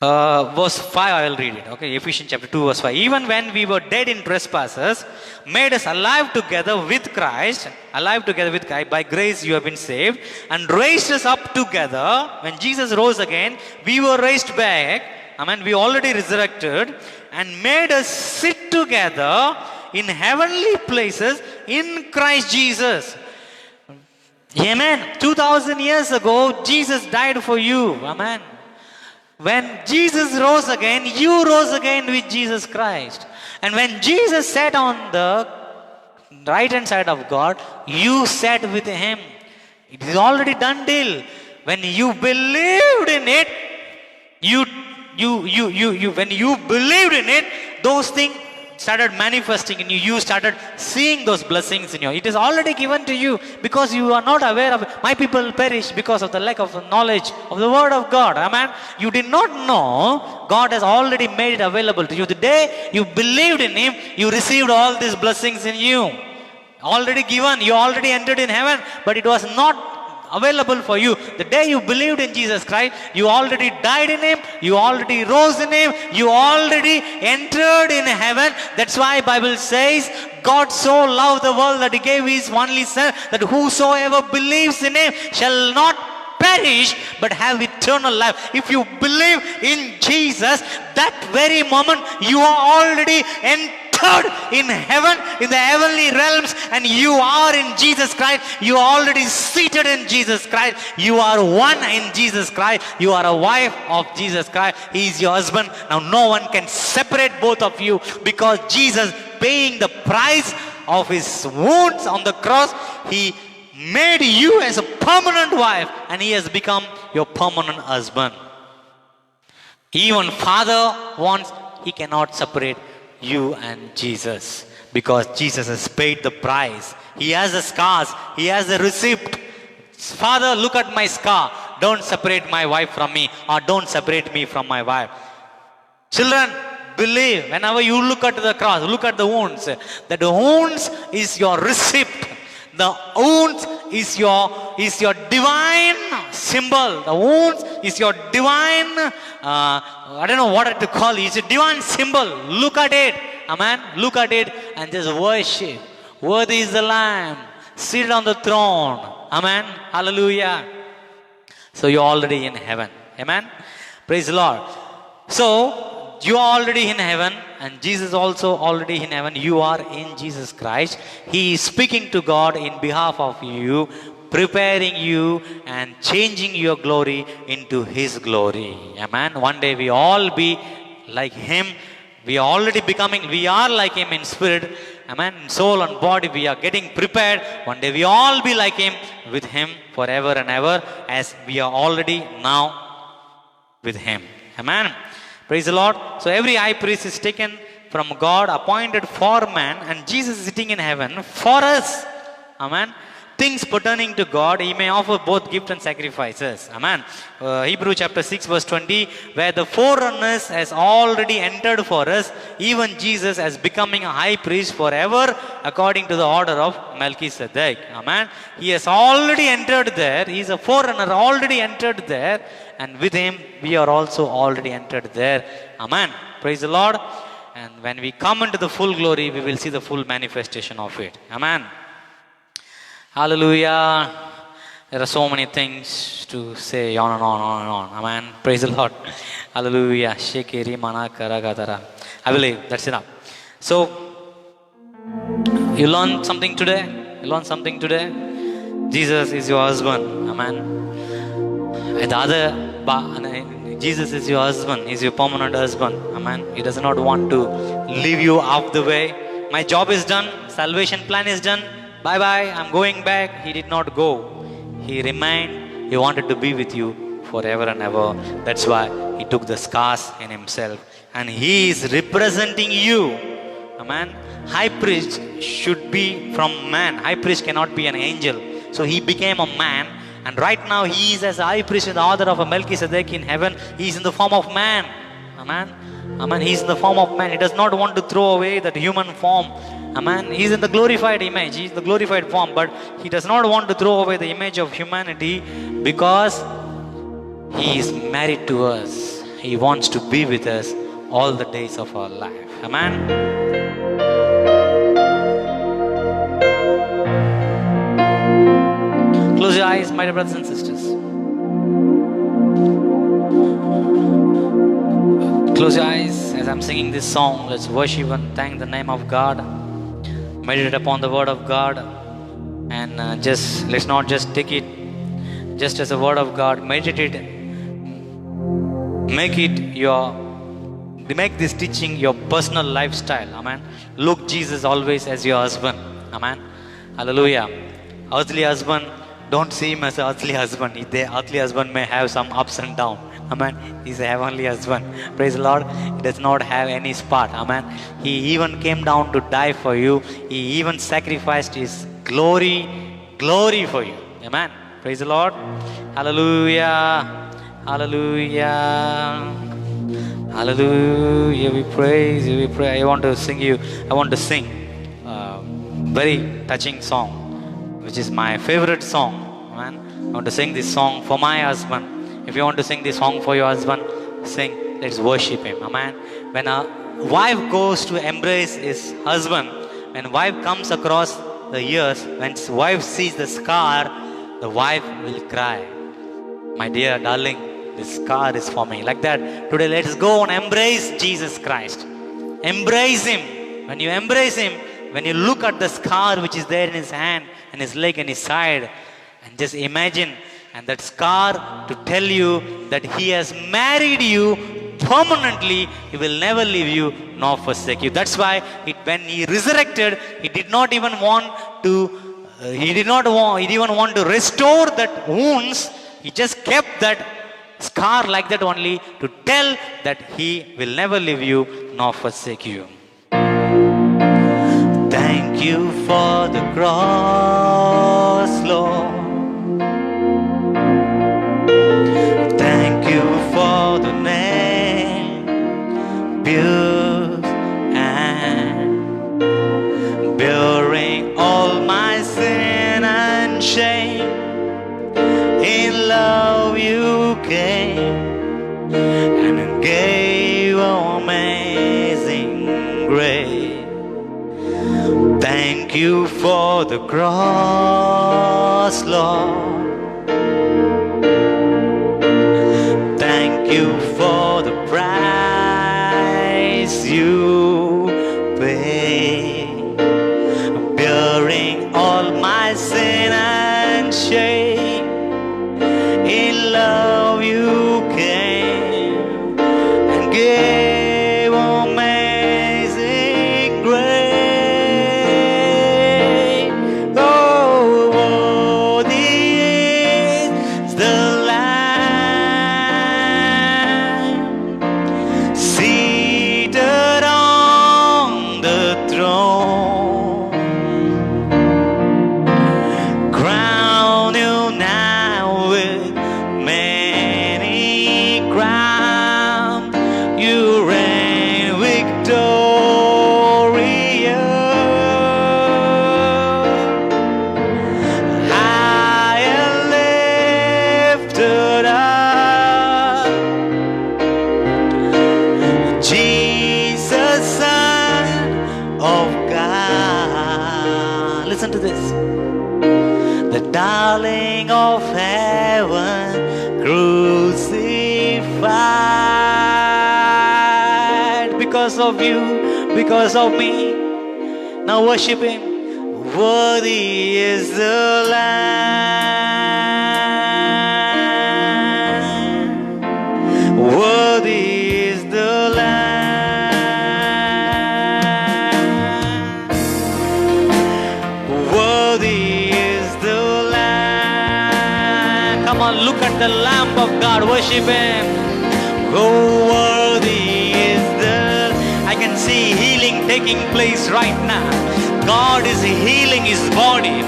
Verse 5 I will read it. Okay, Ephesians chapter 2 verse 5. Even when we were dead in trespasses, made us alive together with Christ. Alive together with Christ. By grace you have been saved. And raised us up together. When Jesus rose again, we were raised back. Amen. We already resurrected. And made us sit together in heavenly places in Christ Jesus. Amen. 2000 years ago, Jesus died for you. Amen. When Jesus rose again, you rose again with Jesus Christ. And when Jesus sat on the right hand side of God, you sat with him. It is already done deal. When you believed in it, when you believed in it, those things started manifesting in you. You started seeing those blessings in you. It is already given to you because you are not aware of it. My people perish because of the lack of knowledge of the word of God. Amen. You did not know God has already made it available to you. The day you believed in him, you received all these blessings in you. Already given. You already entered in heaven, but it was not available for you. The day you believed in Jesus Christ, you already died in him, you already rose in him, you already entered in heaven. That's why Bible says God so loved the world that he gave his only son, that whosoever believes in him shall not perish but have eternal life. If you believe in Jesus, that very moment you are already entered in heaven, in the heavenly realms, and you are in Jesus Christ. You are already seated in Jesus Christ. You are one in Jesus Christ. You are a wife of Jesus Christ. He is your husband. Now no one can separate both of you, because Jesus, paying the price of his wounds on the cross, he made you as a permanent wife, and he has become your permanent husband. Even Father wants, he cannot separate you and Jesus, because Jesus has paid the price. He has the scars, he has the receipt. Father, look at my scar. Don't separate my wife from me, or don't separate me from my wife. Children, believe. Whenever you look at the cross, look at the wounds. That the wounds is your receipt. The wounds is your divine symbol. The wounds is your divine, I don't know what to call it. It's a divine symbol. Look at it. Amen. Look at it and just worship. Worthy is the Lamb seated on the throne. Amen. Hallelujah. So you're already in heaven. Amen. Praise the Lord. So you are already in heaven, and Jesus also already in heaven. You are in Jesus Christ. He is speaking to God in behalf of you, preparing you and changing your glory into his glory. Amen. One day we all be like him, We are already becoming, we are like Him in spirit. Amen. In soul and body, we are getting prepared. One day we all be like Him, with Him forever and ever, as we are already now with Him. Amen. Praise the Lord. So every high priest is taken from God, appointed for man, and Jesus is sitting in heaven for us. Amen. Things pertaining to God, He may offer both gift and sacrifices. Amen. Hebrew chapter 6 verse 20, where the forerunners has already entered for us, even Jesus as becoming a high priest forever, according to the order of Melchizedek. Amen. He has already entered there. He is a forerunner, already entered there, and with Him we are also already entered there. Amen. Praise the Lord. And when we come into the full glory, we will see the full manifestation of it. Amen. Hallelujah. There are so many things to say on and on and on and on. Amen. Praise the Lord. Hallelujah. Shekeri mana karagatara. I believe that's enough. So, you learned something today? You learned something today? Jesus is your husband. Amen. And the other, Jesus is your husband. He's your permanent husband. Amen. He does not want to leave you off the way. My job is done. Salvation plan is done. Bye bye, I'm going back. He did not go. He remained. He wanted to be with you forever and ever. That's why He took the scars in Himself. And He is representing you. Amen. High priest should be from man. High priest cannot be an angel. So He became a man. And right now He is as a high priest in the order of a Melchizedek in heaven. He is in the form of man. Amen. Amen. He is in the form of man. He does not want to throw away that human form. Amen. He is in the glorified image. He is the glorified form. But He does not want to throw away the image of humanity, because He is married to us. He wants to be with us all the days of our life. Amen. Close your eyes, my dear brothers and sisters. Close your eyes as I'm singing this song. Let's worship and thank the name of God. Meditate upon the word of God, and let's not just take it just as a word of God. Meditate it. Make this teaching your personal lifestyle. Amen. Look Jesus always as your husband. Amen. Hallelujah. Earthly husband, don't see him as an earthly husband. The earthly husband may have some ups and downs. Amen. He's a heavenly husband. Praise the Lord. He does not have any spot. Amen. He even came down to die for you. He even sacrificed His glory for you. Amen. Praise the Lord. Hallelujah. Hallelujah. Hallelujah. We praise you. We pray. I want to sing a very touching song, which is my favorite song. Amen. I want to sing this song for my husband. If you want to sing this song for your husband, sing. Let's worship Him. Amen. When a wife goes to embrace his husband, when wife comes across the years, when wife sees the scar, the wife will cry. My dear darling, this scar is for me. Like that. Today let's go and embrace Jesus Christ. Embrace Him. When you embrace Him, when you look at the scar which is there in His hand and His leg and His side, and just imagine, and that scar to tell you that He has married you permanently. He will never leave you nor forsake you. That's why when He resurrected, He did not even want to restore that wounds. He just kept that scar like that only to tell that He will never leave you nor forsake you. Thank you for the cross, Lord. Thank you for the name, pierced and bearing all my sin and shame. In love you came and gave amazing grace. Thank you for the cross, Lord. Thank you for the price you paid, bearing all my sin and shame. In love you came and gave amazing darling of heaven, crucified because of you, because of me. Now worship Him. Worthy is the Lamb. Worthy is the Lamb. Worthy is the Lamb. Come on, look at the Lamb of God. Worship Him. Oh, worthy is the. I can see healing taking place right now. God is healing His body.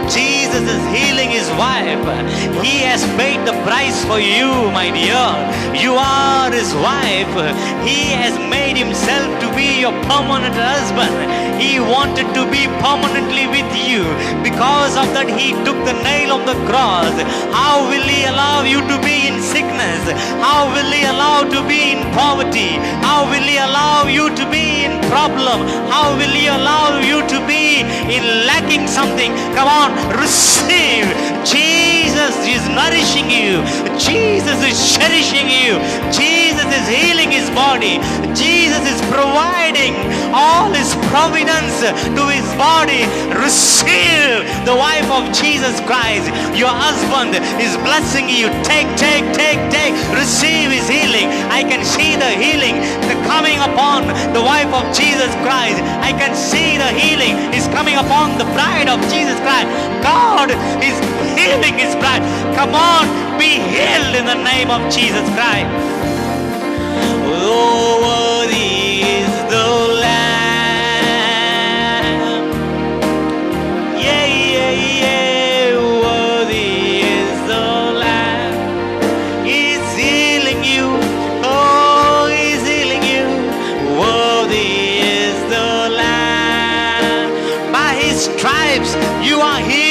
Jesus is healing His wife. He has paid the price for you, my dear. You are His wife. He has made Himself to be your permanent husband. He wanted to be permanently with you. Because of that, He took the nail on the cross. How will He allow you to be in sickness? How will He allow to be in poverty? How will He allow you to be in problem? How will He allow you to be in lacking something? Come on, receive. Jesus is nourishing you. Jesus is cherishing you. Jesus is healing His body. Jesus is providing all His providence to His body. Receive the wife of Jesus Christ. Your husband is blessing you. Take. Receive His healing. I can see the healing coming upon the wife of Jesus Christ. I can see the healing is coming upon the bride of Jesus Christ. God is healing His bride. Come on, be healed in the name of Jesus Christ. Oh, worthy is the Lamb. Yeah. Worthy is the Lamb. He's healing you. Oh, He's healing you. Worthy is the Lamb. By His stripes you are healed.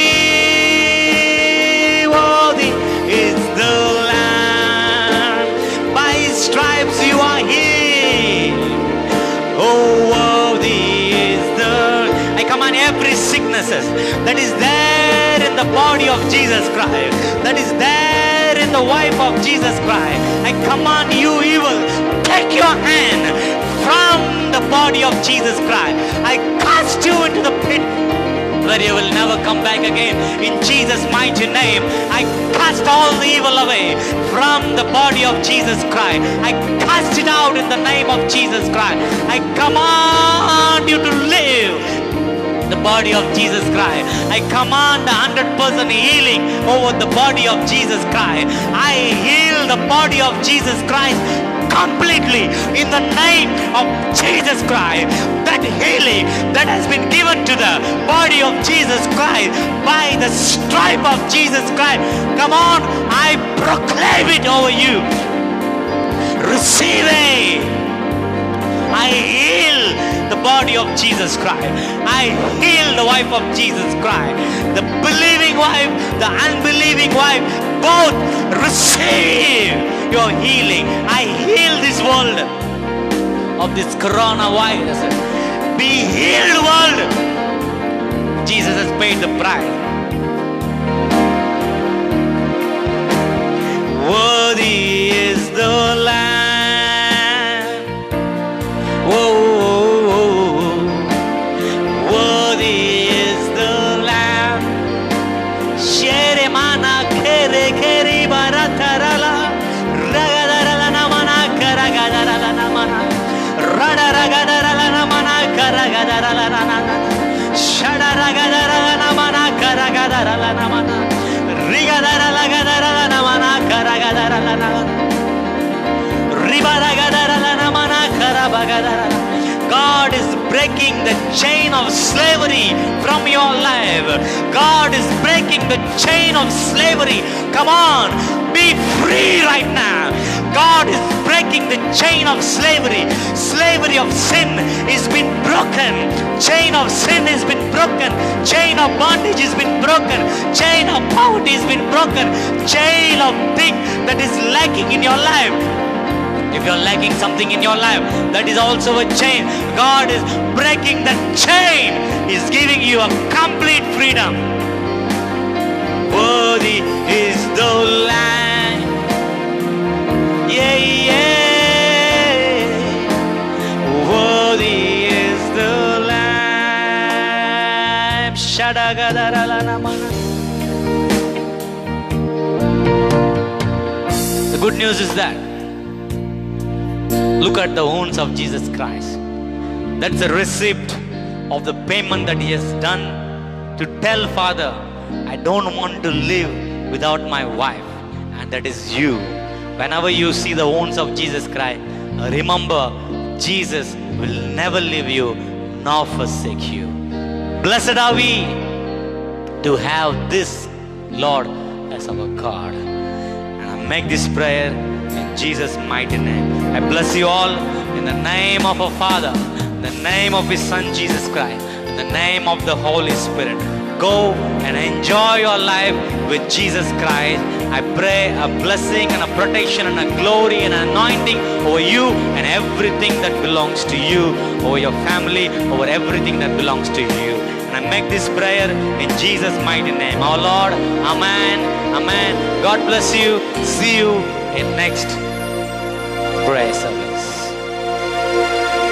Worthy is the Lamb. By His stripes you are healed. Oh, worthy is the. I command every sicknesses that is there in the body of Jesus Christ, that is there in the wife of Jesus Christ. I command you, evil, take your hand from the body of Jesus Christ. I cast you into the pit where you will never come back again. In Jesus' mighty name, I cast all the evil away from the body of Jesus Christ. I cast it out in the name of Jesus Christ. I command you to live the body of Jesus Christ. I command 100% healing over the body of Jesus Christ. I heal the body of Jesus Christ completely in the name of Jesus Christ. That healing that has been given to the body of Jesus Christ by the stripe of Jesus Christ, come on, I proclaim it over you. Receive it. I heal the body of Jesus Christ. I heal the wife of Jesus Christ. The believing wife, the unbelieving wife, both receive your healing. I heal this world of this coronavirus. Be healed, world. Jesus has paid the price. Worthy is the Lamb. Worthy is the Lamb. Shere mana kere keri baratarala. Ragadara namana karagadara namana. Radaragadara namana karagadara namana. Shadaragadara namana karagadara namana. Rigadara lagadara namana karagadara namana. Ribaragadara namana karabagadara. God is breaking the chain of slavery from your life. God is breaking the chain of slavery. Come on, be free right now. God is breaking the chain of slavery. Slavery of sin has been broken. Chain of sin has been broken. Chain of bondage has been broken. Chain of poverty has been broken. Chain of things that is lacking in your life. If you're lacking something in your life, that is also a chain. God is breaking that chain. He's giving you a complete freedom. Worthy is the Lamb. Yeah, yeah. Worthy is the Lamb. Shadagadaralanamana. The good news is that look at the wounds of Jesus Christ. That's a receipt of the payment that He has done to tell Father, I don't want to live without my wife. And that is you. Whenever you see the wounds of Jesus Christ, remember Jesus will never leave you nor forsake you. Blessed are we to have this Lord as our God. And I make this prayer in Jesus' mighty name. I bless you all in the name of our Father, in the name of His Son Jesus Christ, in the name of the Holy Spirit. Go and enjoy your life with Jesus Christ. I pray a blessing and a protection and a glory and an anointing over you and everything that belongs to you, over your family, over everything that belongs to you. And I make this prayer in Jesus' mighty name. Our Lord, Amen, Amen. God bless you. See you in next